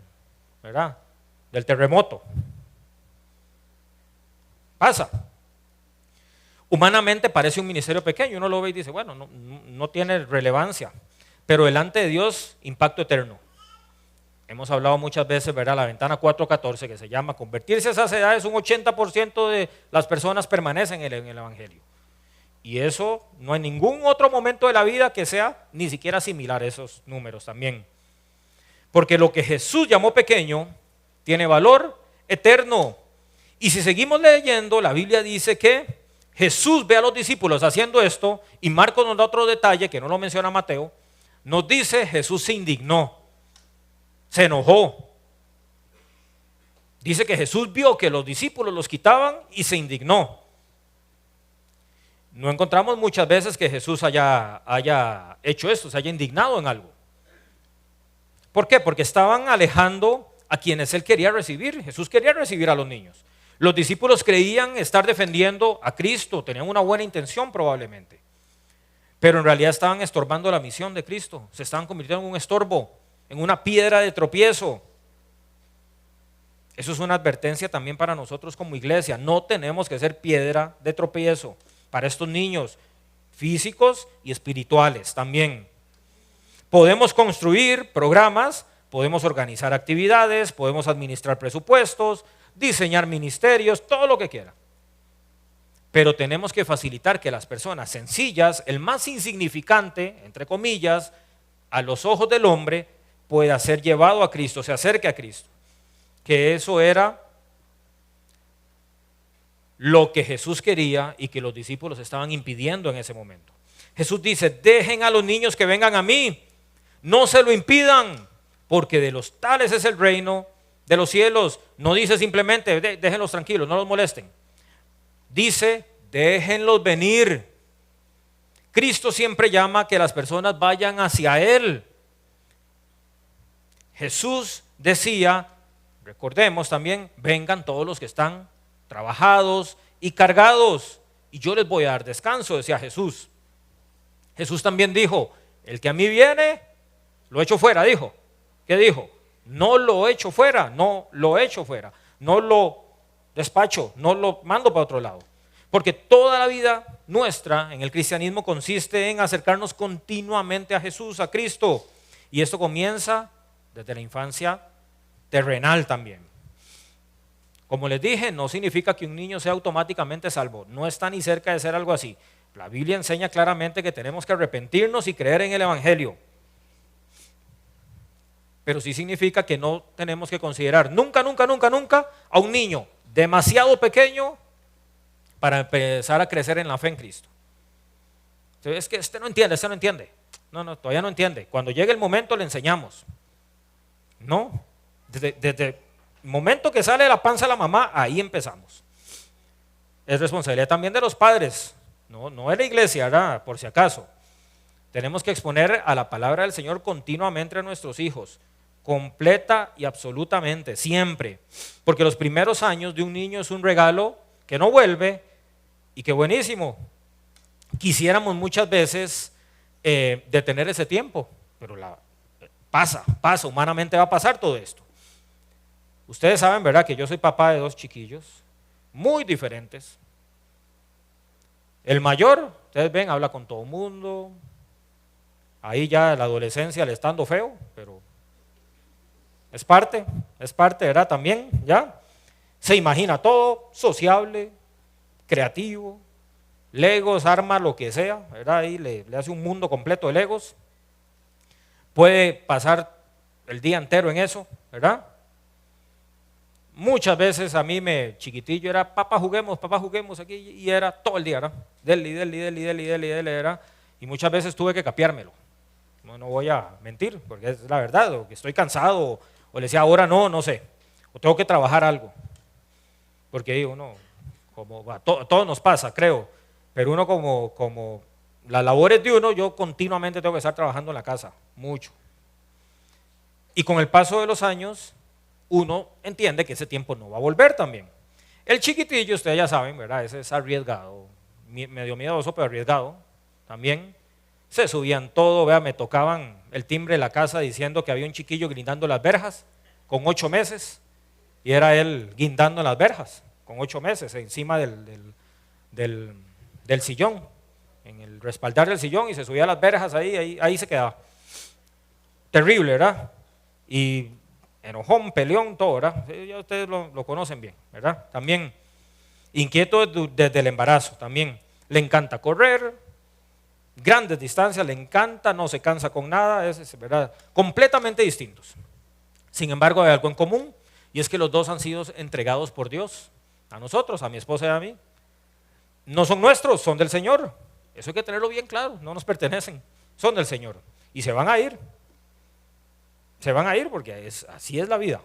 terremoto. Pasa. Humanamente parece un ministerio pequeño, uno lo ve y dice, bueno, no tiene relevancia, pero delante de Dios, impacto eterno. Hemos hablado muchas veces, ¿verdad? La ventana 4.14 que se llama convertirse a esas edades, un 80% de las personas permanecen en el Evangelio. Y eso no hay ningún otro momento de la vida que sea ni siquiera similar a esos números también. Porque lo que Jesús llamó pequeño tiene valor eterno. Y si seguimos leyendo, la Biblia dice que Jesús ve a los discípulos haciendo esto, y Marcos nos da otro detalle que no lo menciona Mateo, nos dice Jesús se indignó, se enojó. Dice que Jesús vio que los discípulos los quitaban y se indignó. No encontramos muchas veces que Jesús haya hecho esto, se haya indignado en algo. ¿Por qué? Porque estaban alejando a quienes él quería recibir. Jesús quería recibir a los niños. Los discípulos creían estar defendiendo a Cristo, tenían una buena intención probablemente, pero en realidad estaban estorbando la misión de Cristo, se estaban convirtiendo en un estorbo, en una piedra de tropiezo. Eso es una advertencia también para nosotros como iglesia. No tenemos que ser piedra de tropiezo para estos niños físicos y espirituales también. Podemos construir programas, podemos organizar actividades, podemos administrar presupuestos, diseñar ministerios, todo lo que quiera. Pero tenemos que facilitar que las personas sencillas, el más insignificante, entre comillas, a los ojos del hombre, pueda ser llevado a Cristo, se acerque a Cristo. Que eso era lo que Jesús quería y que los discípulos estaban impidiendo en ese momento. Jesús dice, dejen a los niños que vengan a mí, no se lo impidan, porque de los tales es el reino de los cielos. No dice simplemente, déjenlos tranquilos, no los molesten. Dice, déjenlos venir. Cristo siempre llama a que las personas vayan hacia Él. Jesús decía, recordemos también, vengan todos los que están trabajados y cargados, y yo les voy a dar descanso, decía Jesús. Jesús también dijo, el que a mí viene, lo echo fuera, dijo. ¿Qué dijo? No lo echo fuera, no lo echo fuera, no lo despacho, no lo mando para otro lado. Porque toda la vida nuestra en el cristianismo consiste en acercarnos continuamente a Jesús, a Cristo. Y esto comienza desde la infancia terrenal también. Como les dije, no significa que un niño sea automáticamente salvo. No está ni cerca de ser algo así. La Biblia enseña claramente que tenemos que arrepentirnos y creer en el Evangelio. Pero sí significa que no tenemos que considerar nunca a un niño demasiado pequeño para empezar a crecer en la fe en Cristo. Entonces, es que este no entiende. No, todavía no entiende. Cuando llegue el momento le enseñamos. No, desde el momento que sale de la panza de la mamá, ahí empezamos. Es responsabilidad también de los padres, no de la iglesia, ¿verdad? Por si acaso. Tenemos que exponer a la palabra del Señor continuamente a nuestros hijos, completa y absolutamente, siempre. Porque los primeros años de un niño es un regalo que no vuelve y que buenísimo. Quisiéramos muchas veces detener ese tiempo, pero pasa, humanamente va a pasar todo esto. Ustedes saben, ¿verdad?, que yo soy papá de 2 chiquillos muy diferentes. El mayor, ustedes ven, habla con todo el mundo. Ahí ya la adolescencia le está dando feo, pero es parte, ¿verdad? También, ¿ya? Se imagina todo, sociable, creativo, legos, armas, lo que sea, ¿verdad? Ahí le hace un mundo completo de legos. Puede pasar el día entero en eso, ¿verdad? Muchas veces a mí chiquitillo era, papá juguemos aquí, y era todo el día, ¿verdad? Dele, ¿verdad? Y muchas veces tuve que capiármelo. No voy a mentir, porque es la verdad, o que estoy cansado, o le decía ahora no sé, o tengo que trabajar algo. Porque uno, todo nos pasa, creo, pero uno como las labores de uno, yo continuamente tengo que estar trabajando en la casa, mucho. Y con el paso de los años, uno entiende que ese tiempo no va a volver también. El chiquitillo, ustedes ya saben, ¿verdad? Ese es arriesgado, medio miedoso, pero arriesgado también. Se subían todo, vea, me tocaban el timbre de la casa diciendo que había un chiquillo guindando las verjas con 8 meses, y era él guindando las verjas con 8 meses encima del sillón, en el respaldar del sillón, y se subía a las verjas ahí se quedaba. Terrible, ¿verdad? Y enojón, peleón, todo, ¿verdad? Ya ustedes lo conocen bien, ¿verdad? También inquieto desde el embarazo, también le encanta correr, grandes distancias, le encanta, no se cansa con nada, es verdad, completamente distintos. Sin embargo, hay algo en común, y es que los dos han sido entregados por Dios a nosotros, a mi esposa y a mí. No son nuestros, son del Señor. Eso hay que tenerlo bien claro, no nos pertenecen, son del Señor. Y se van a ir porque así es la vida.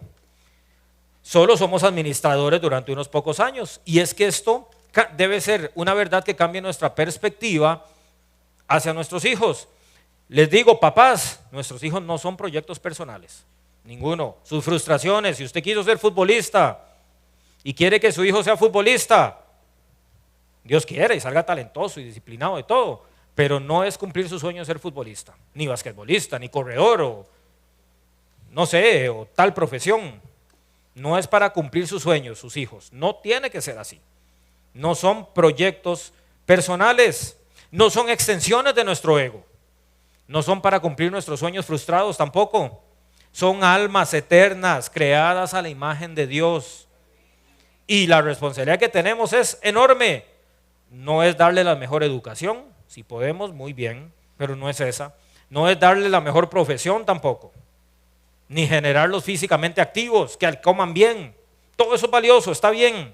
Solo somos administradores durante unos pocos años, y es que esto debe ser una verdad que cambie nuestra perspectiva hacia nuestros hijos. Les digo, papás, nuestros hijos no son proyectos personales, ninguno. Sus frustraciones, si usted quiso ser futbolista y quiere que su hijo sea futbolista, Dios quiere y salga talentoso y disciplinado de todo, pero no es cumplir su sueño de ser futbolista, ni basquetbolista, ni corredor, o no sé, o tal profesión. No es para cumplir sus sueños, sus hijos. No tiene que ser así. No son proyectos personales, no son extensiones de nuestro ego, no son para cumplir nuestros sueños frustrados tampoco. Son almas eternas creadas a la imagen de Dios, y la responsabilidad que tenemos es enorme. No es darle la mejor educación, si podemos, muy bien, pero no es esa. No es darle la mejor profesión tampoco, ni generarlos físicamente activos, que coman bien. Todo eso es valioso, está bien,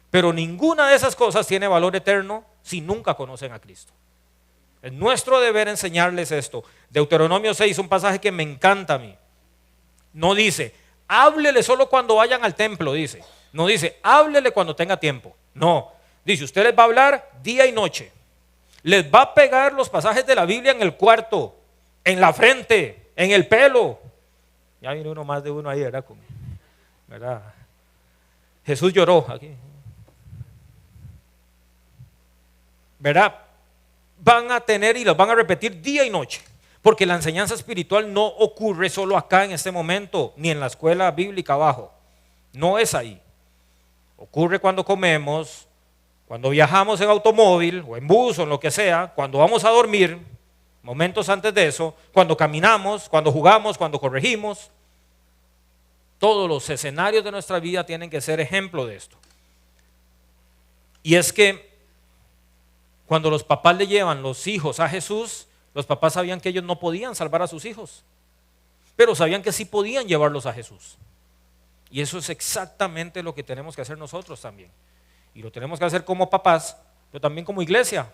pero ninguna de esas cosas tiene valor eterno si nunca conocen a Cristo. Es nuestro deber enseñarles esto. Deuteronomio 6, un pasaje que me encanta a mí. No dice, háblele solo cuando vayan al templo, dice. No dice, háblele cuando tenga tiempo. No, dice, usted les va a hablar día y noche. Les va a pegar los pasajes de la Biblia en el cuarto, en la frente, en el pelo. Ya viene uno más de uno ahí, ¿verdad? ¿Verdad? Jesús lloró aquí. ¿Verdad? Van a tener y los van a repetir día y noche. Porque la enseñanza espiritual no ocurre solo acá en este momento, ni en la escuela bíblica abajo. No es ahí. Ocurre cuando comemos, cuando viajamos en automóvil o en bus o en lo que sea, cuando vamos a dormir, momentos antes de eso, cuando caminamos, cuando jugamos, cuando corregimos. Todos los escenarios de nuestra vida tienen que ser ejemplo de esto. Y es que cuando los papás le llevan los hijos a Jesús, los papás sabían que ellos no podían salvar a sus hijos, pero sabían que sí podían llevarlos a Jesús. Y eso es exactamente lo que tenemos que hacer nosotros también. Y lo tenemos que hacer como papás, pero también como iglesia.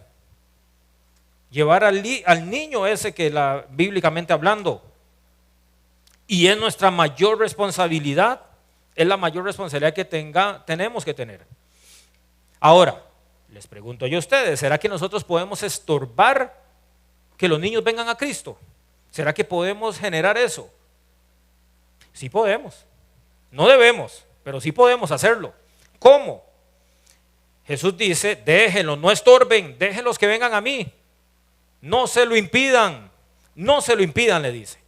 Llevar al niño ese que bíblicamente hablando. Y es nuestra mayor responsabilidad, es la mayor responsabilidad que tenemos que tener. Ahora, les pregunto yo a ustedes, ¿será que nosotros podemos estorbar que los niños vengan a Cristo? ¿Será que podemos generar eso? Sí podemos. No debemos, pero sí podemos hacerlo. ¿Cómo? Jesús dice, déjenlos, no estorben, déjenlos que vengan a mí. No se lo impidan, no se lo impidan, le dice.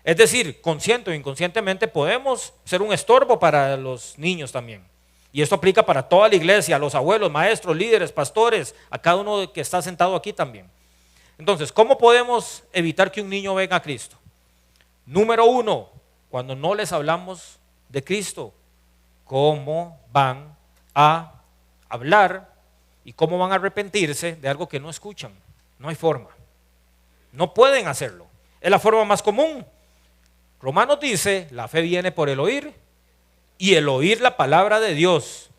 Es decir, consciente o inconscientemente podemos ser un estorbo para los niños también. Y esto aplica para toda la iglesia, a los abuelos, maestros, líderes, pastores, a cada uno que está sentado aquí también. Entonces, ¿cómo podemos evitar que un niño venga a Cristo? Número 1, cuando no les hablamos de Cristo, ¿cómo van a hablar y cómo van a arrepentirse de algo que no escuchan? No hay forma. No pueden hacerlo. Es la forma más común. Romanos dice, la fe viene por el oír y el oír la palabra de Dios.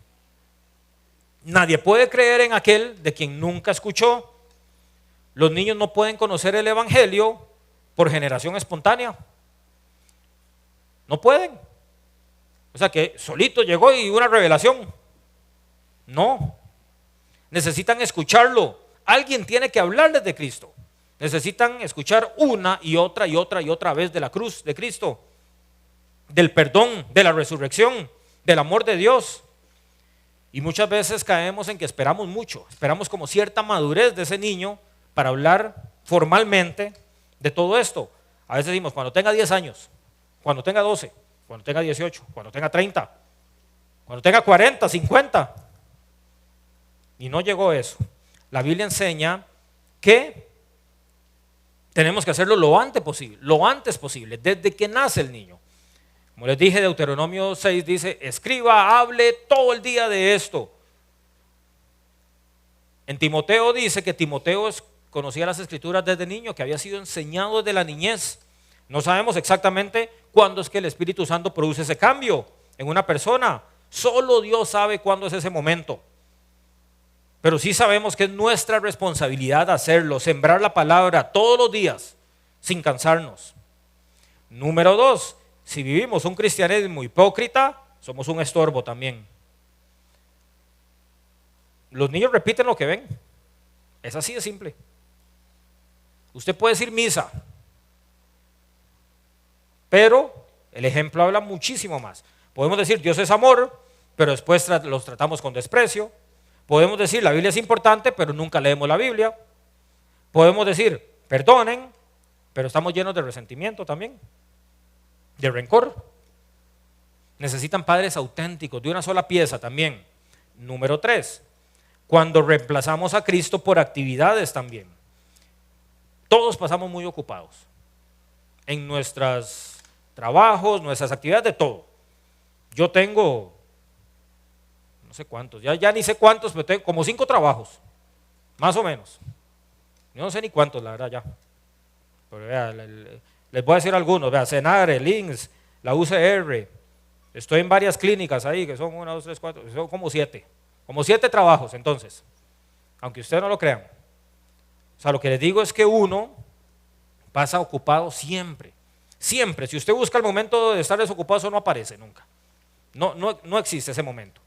Nadie puede creer en aquel de quien nunca escuchó. Los niños no pueden conocer el evangelio por generación espontánea. No pueden. O sea que solito llegó y una revelación. No. Necesitan escucharlo. Alguien tiene que hablarles de Cristo. Necesitan escuchar una y otra y otra y otra vez de la cruz de Cristo, del perdón, de la resurrección, del amor de Dios. Y muchas veces caemos en que esperamos mucho, esperamos como cierta madurez de ese niño para hablar formalmente de todo esto. A veces decimos, cuando tenga 10 años, cuando tenga 12, cuando tenga 18, cuando tenga 30, cuando tenga 40, 50. Y no llegó eso. La Biblia enseña que tenemos que hacerlo lo antes posible, desde que nace el niño. Como les dije, Deuteronomio 6 dice, escriba, hable todo el día de esto. En Timoteo dice que Timoteo conocía las escrituras desde niño, que había sido enseñado desde la niñez. No sabemos exactamente cuándo es que el Espíritu Santo produce ese cambio en una persona. Solo Dios sabe cuándo es ese momento. Pero sí sabemos que es nuestra responsabilidad hacerlo, sembrar la palabra todos los días, sin cansarnos. Número 2, si vivimos un cristianismo hipócrita, somos un estorbo también. Los niños repiten lo que ven. Es así de simple. Usted puede decir misa, pero el ejemplo habla muchísimo más. Podemos decir Dios es amor, pero después los tratamos con desprecio. Podemos decir la Biblia es importante, pero nunca leemos la Biblia. Podemos decir perdonen, pero estamos llenos de resentimiento también, de rencor. Necesitan padres auténticos, de una sola pieza también. Número 3, cuando reemplazamos a Cristo por actividades también. Todos pasamos muy ocupados en nuestros trabajos, nuestras actividades, de todo. Yo tengo no sé cuántos, ya ni sé cuántos, pero tengo como 5 trabajos, más o menos. Yo no sé ni cuántos, la verdad, ya. Pero vea, les voy a decir algunos, vea, Senare, Links, la UCR, estoy en varias clínicas ahí, que son 1, 2, 3, 4, son como 7 trabajos entonces, aunque ustedes no lo crean. O sea, lo que les digo es que uno pasa ocupado siempre. Siempre. Si usted busca el momento de estar desocupado, eso no aparece nunca. No existe ese momento.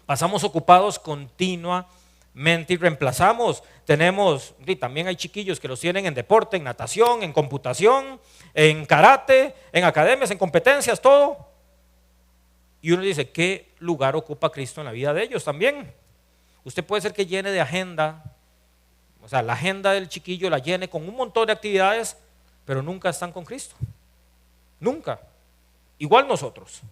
Pasamos ocupados continuamente y reemplazamos. Tenemos, y también hay chiquillos que los tienen en deporte, en natación, en computación, en karate, en academias, en competencias, todo. Y uno dice, ¿qué lugar ocupa Cristo en la vida de ellos también? Usted puede ser que llene de agenda, o sea, la agenda del chiquillo la llene con un montón de actividades, pero nunca están con Cristo. Nunca. Igual nosotros.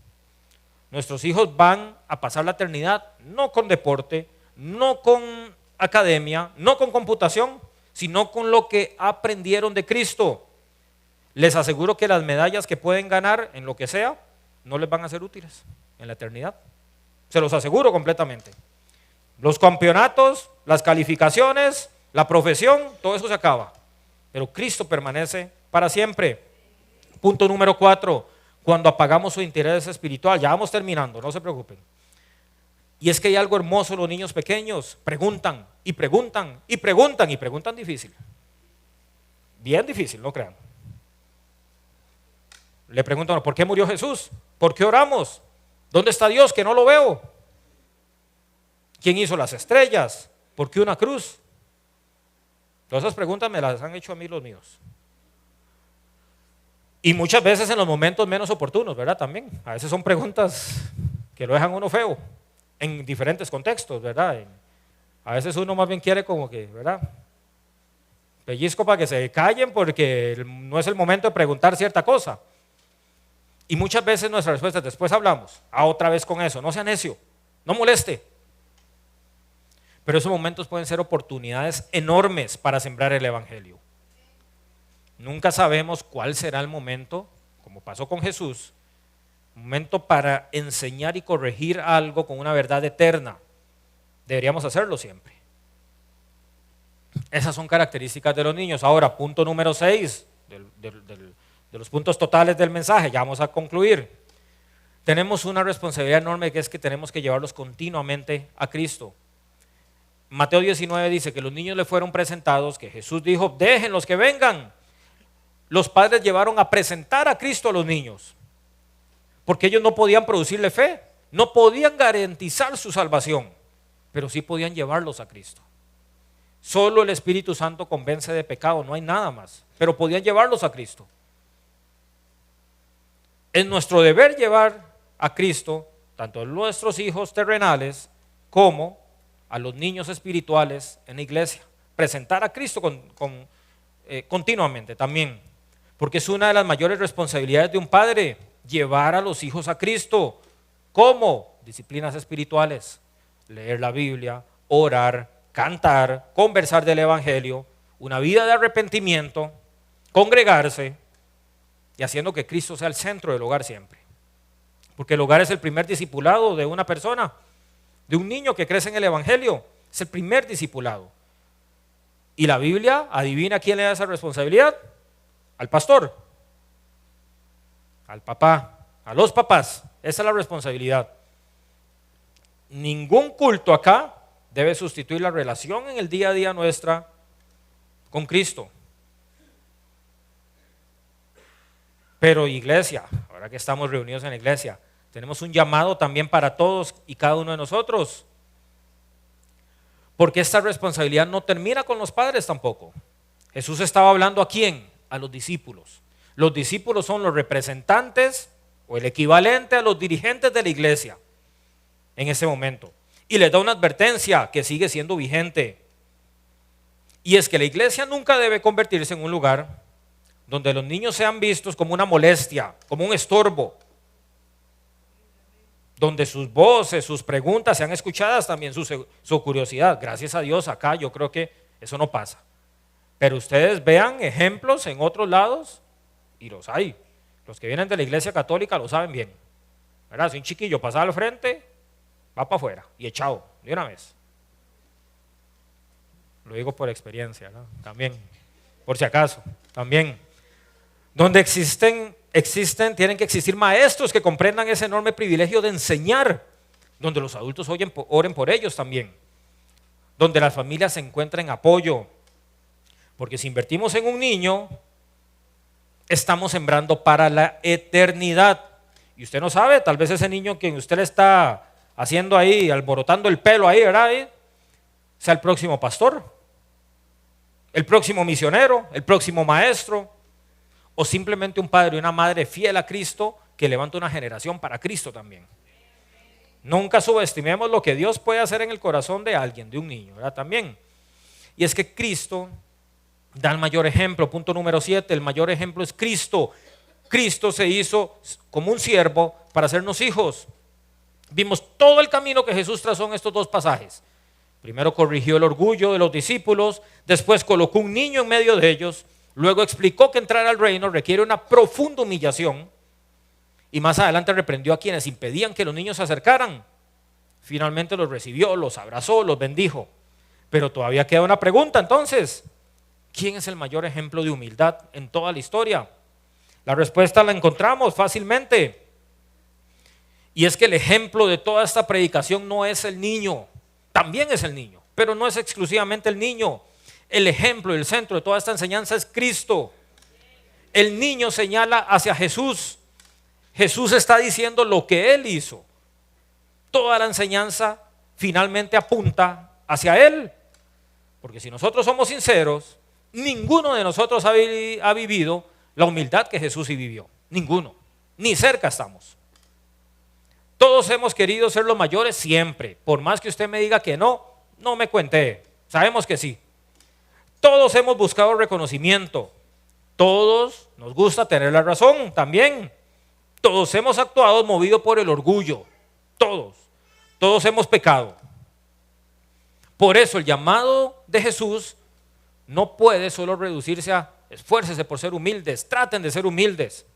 Nuestros hijos van a pasar la eternidad no con deporte, no con academia, no con computación, sino con lo que aprendieron de Cristo. Les aseguro que las medallas que pueden ganar en lo que sea, no les van a ser útiles en la eternidad. Se los aseguro completamente. Los campeonatos, las calificaciones, la profesión, todo eso se acaba. Pero Cristo permanece para siempre. Punto número 4, cuando apagamos su interés espiritual. Ya vamos terminando, no se preocupen. Y es que hay algo hermoso, los niños pequeños preguntan y preguntan y preguntan y preguntan difícil. Bien difícil, no crean. Le preguntan, ¿por qué murió Jesús? ¿Por qué oramos? ¿Dónde está Dios que no lo veo? ¿Quién hizo las estrellas? ¿Por qué una cruz? Todas esas preguntas me las han hecho a mí los míos. Y muchas veces en los momentos menos oportunos, ¿verdad? También. A veces son preguntas que lo dejan uno feo, en diferentes contextos, ¿verdad? A veces uno más bien quiere como que, ¿verdad? Pellizco para que se callen porque no es el momento de preguntar cierta cosa. Y muchas veces nuestra respuesta es, después hablamos, otra vez con eso, no sea necio, no moleste. Pero esos momentos pueden ser oportunidades enormes para sembrar el evangelio. Nunca sabemos cuál será el momento, como pasó con Jesús, momento para enseñar y corregir algo con una verdad eterna. Deberíamos hacerlo siempre. Esas son características de los niños. Ahora, punto número 6 de los puntos totales del mensaje, ya vamos a concluir. Tenemos una responsabilidad enorme, que es que tenemos que llevarlos continuamente a Cristo. Mateo 19 dice que los niños le fueron presentados, que Jesús dijo, déjenlos que vengan. Los padres llevaron a presentar a Cristo a los niños, porque ellos no podían producirle fe, no podían garantizar su salvación, pero sí podían llevarlos a Cristo. Solo el Espíritu Santo convence de pecado, no hay nada más, pero podían llevarlos a Cristo. Es nuestro deber llevar a Cristo, tanto a nuestros hijos terrenales como a los niños espirituales en la iglesia. Presentar a Cristo continuamente también, porque es una de las mayores responsabilidades de un padre, llevar a los hijos a Cristo. ¿Cómo? Disciplinas espirituales, leer la Biblia, orar, cantar, conversar del evangelio, una vida de arrepentimiento, congregarse y haciendo que Cristo sea el centro del hogar siempre. Porque el hogar es el primer discipulado de una persona, de un niño que crece en el evangelio, es el primer discipulado. Y la Biblia, adivina quién le da esa responsabilidad: al pastor, al papá, a los papás. Esa es la responsabilidad. Ningún culto acá debe sustituir la relación en el día a día nuestra con Cristo. Pero iglesia, ahora que estamos reunidos en la iglesia, tenemos un llamado también para todos y cada uno de nosotros. Porque esta responsabilidad no termina con los padres tampoco. Jesús estaba hablando ¿a quién? A los discípulos. Los discípulos son los representantes o el equivalente a los dirigentes de la iglesia en ese momento. Y les da una advertencia que sigue siendo vigente. Y es que la iglesia nunca debe convertirse en un lugar donde los niños sean vistos como una molestia, como un estorbo, donde sus voces, sus preguntas sean escuchadas, también su curiosidad. Gracias a Dios acá yo creo que eso no pasa. Pero ustedes vean ejemplos en otros lados y los hay. Los que vienen de la iglesia católica lo saben bien, ¿verdad? Si un chiquillo pasa al frente, va para afuera y echado de una vez. Lo digo por experiencia, ¿no? También, por si acaso, también. Donde existen, tienen que existir maestros que comprendan ese enorme privilegio de enseñar, donde los adultos oren por ellos también, donde las familias se encuentren apoyo, Porque si invertimos en un niño, estamos sembrando para la eternidad. Y usted no sabe, tal vez ese niño que usted le está haciendo ahí, alborotando el pelo ahí, ¿verdad? Sea el próximo pastor, el próximo misionero, el próximo maestro, o simplemente un padre y una madre fiel a Cristo que levanta una generación para Cristo también. Nunca subestimemos lo que Dios puede hacer en el corazón de alguien, de un niño, ¿verdad? También. Y es que Cristo da el mayor ejemplo. Punto número 7, el mayor ejemplo es Cristo. Cristo se hizo como un siervo para hacernos hijos. Vimos todo el camino que Jesús trazó en estos dos pasajes. Primero corrigió el orgullo de los discípulos, después colocó un niño en medio de ellos, luego explicó que entrar al reino requiere una profunda humillación y más adelante reprendió a quienes impedían que los niños se acercaran. Finalmente los recibió, los abrazó, los bendijo. Pero todavía queda una pregunta entonces: ¿quién es el mayor ejemplo de humildad en toda la historia? La respuesta la encontramos fácilmente. Y es que el ejemplo de toda esta predicación no es el niño, también es el niño, pero no es exclusivamente el niño. El ejemplo y el centro de toda esta enseñanza es Cristo. El niño señala hacia Jesús. Jesús está diciendo lo que Él hizo. Toda la enseñanza finalmente apunta hacia Él. Porque si nosotros somos sinceros, ninguno de nosotros ha vivido la humildad que Jesús sí vivió. Ninguno, ni cerca estamos. Todos hemos querido ser los mayores siempre. Por más que usted me diga que no, no me cuente. Sabemos que sí. Todos hemos buscado reconocimiento. Todos nos gusta tener la razón también. Todos hemos actuado movidos por el orgullo. Todos hemos pecado. Por eso el llamado de Jesús no puede solo reducirse a esfuércese por ser humildes, traten de ser humildes.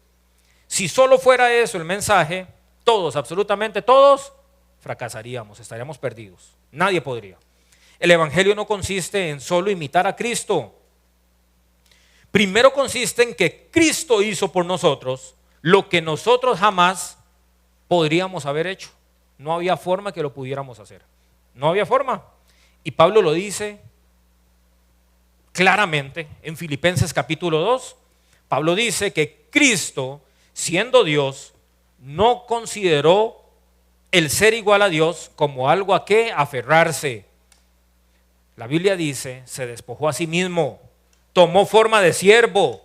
Si solo fuera eso el mensaje, todos, absolutamente todos, fracasaríamos, estaríamos perdidos. Nadie podría. El evangelio no consiste en solo imitar a Cristo. Primero consiste en que Cristo hizo por nosotros lo que nosotros jamás podríamos haber hecho. No había forma que lo pudiéramos hacer. No había forma. Y Pablo lo dice claramente en Filipenses capítulo 2. Pablo dice que Cristo, siendo Dios, no consideró el ser igual a Dios como algo a qué aferrarse. La Biblia dice, se despojó a sí mismo, tomó forma de siervo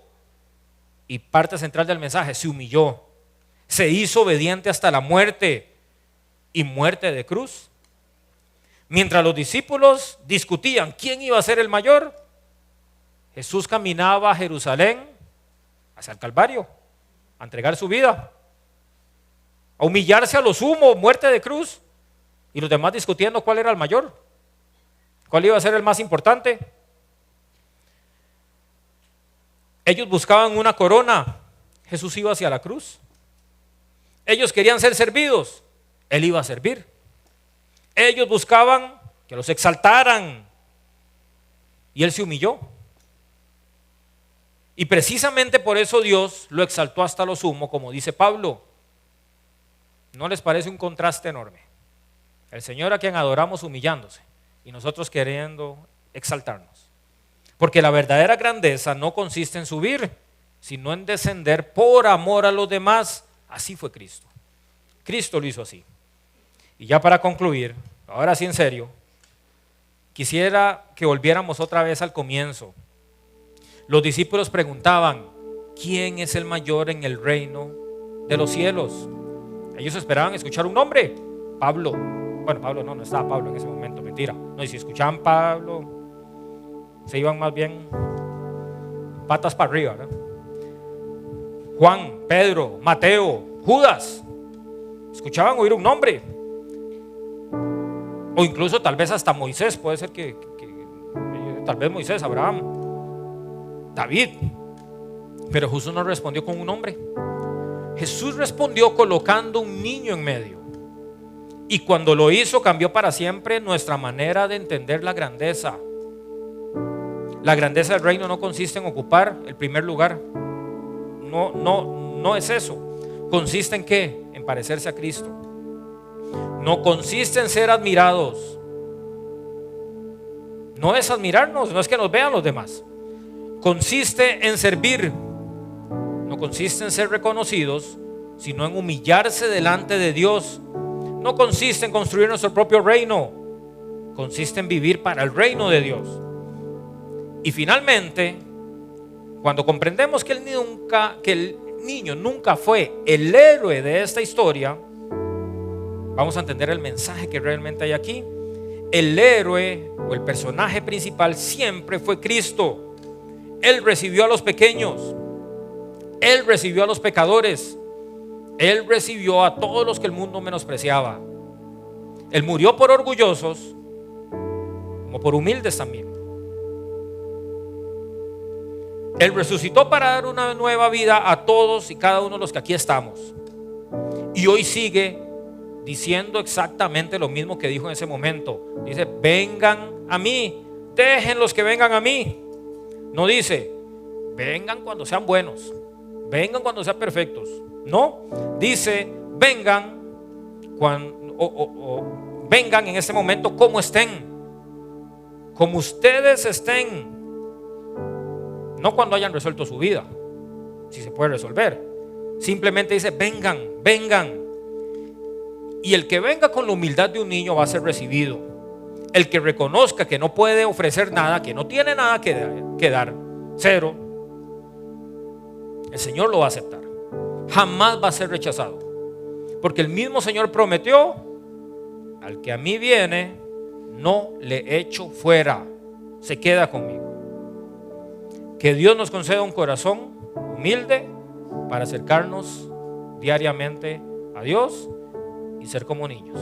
y parte central del mensaje, se humilló, se hizo obediente hasta la muerte y muerte de cruz. Mientras los discípulos discutían quién iba a ser el mayor, Jesús caminaba a Jerusalén hacia el Calvario a entregar su vida, a humillarse a lo sumo, muerte de cruz, y los demás discutiendo cuál era el mayor, cuál iba a ser el más importante. Ellos buscaban una corona, Jesús iba hacia la cruz. Ellos querían ser servidos, Él iba a servir. Ellos buscaban que los exaltaran y Él se humilló. Y precisamente por eso Dios lo exaltó hasta lo sumo, como dice Pablo. ¿No les parece un contraste enorme? El Señor a quien adoramos humillándose y nosotros queriendo exaltarnos. Porque la verdadera grandeza no consiste en subir, sino en descender por amor a los demás. Así fue Cristo. Cristo lo hizo así. Y ya para concluir, ahora sí en serio, quisiera que volviéramos otra vez al comienzo. Los discípulos preguntaban, ¿quién es el mayor en el reino de los cielos? Ellos esperaban escuchar un nombre, Pablo. Bueno, Pablo no estaba Pablo en ese momento, mentira. No, y si escuchaban Pablo, se iban más bien patas para arriba, ¿verdad? Juan, Pedro, Mateo, Judas, escuchaban oír un nombre. O incluso tal vez hasta Moisés, puede ser que tal vez Moisés, Abraham, David. Pero Jesús no respondió con un nombre. Jesús respondió colocando un niño en medio. Y cuando lo hizo cambió para siempre nuestra manera de entender la grandeza. La grandeza del reino no consiste en ocupar el primer lugar. No es eso. Consiste en ¿qué? En parecerse a Cristo. No consiste en ser admirados. No es admirarnos, no es que nos vean los demás. consiste en servir, no consiste en ser reconocidos, sino en humillarse delante de Dios. No consiste en construir nuestro propio reino, consiste en vivir para el reino de Dios. Y finalmente, cuando comprendemos que el niño nunca fue el héroe de esta historia, vamos a entender el mensaje que realmente hay aquí. El héroe o el personaje principal siempre fue Cristo. Él recibió a los pequeños, Él recibió a los pecadores, Él recibió a todos los que el mundo menospreciaba. Él murió por orgullosos como por humildes también. Él resucitó para dar una nueva vida a todos y cada uno de los que aquí estamos. Y hoy sigue diciendo exactamente lo mismo que dijo en ese momento. Dice: vengan a mí, dejen los que vengan a mí. No dice: vengan cuando sean buenos, vengan cuando sean perfectos. No, dice: vengan vengan en este momento como estén, como ustedes estén. No cuando hayan resuelto su vida, si se puede resolver. Simplemente dice: vengan, vengan. Y el que venga con la humildad de un niño va a ser recibido. El que reconozca que no puede ofrecer nada, que no tiene nada que dar, cero, el Señor lo va a aceptar. Jamás va a ser rechazado, porque el mismo Señor prometió: al que a mí viene, no le echo fuera, se queda conmigo. Que Dios nos conceda un corazón humilde para acercarnos diariamente a Dios y ser como niños.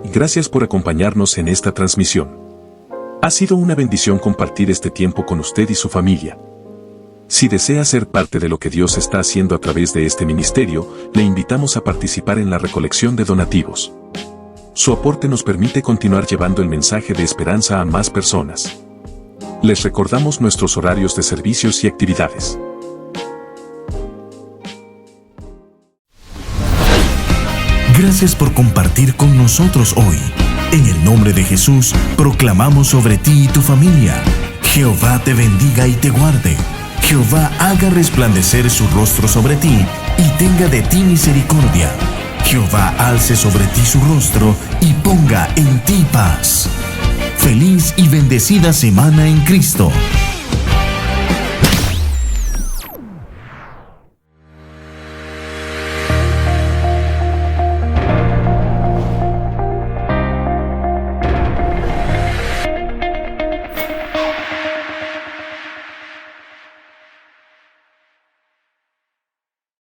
Gracias por acompañarnos en esta transmisión. Ha sido una bendición compartir este tiempo con usted y su familia. Si desea ser parte de lo que Dios está haciendo a través de este ministerio, le invitamos a participar en la recolección de donativos. Su aporte nos permite continuar llevando el mensaje de esperanza a más personas. Les recordamos nuestros horarios de servicios y actividades. Gracias por compartir con nosotros hoy. En el nombre de Jesús, proclamamos sobre ti y tu familia: Jehová te bendiga y te guarde. Jehová haga resplandecer su rostro sobre ti y tenga de ti misericordia. Jehová alce sobre ti su rostro y ponga en ti paz. Feliz y bendecida semana en Cristo.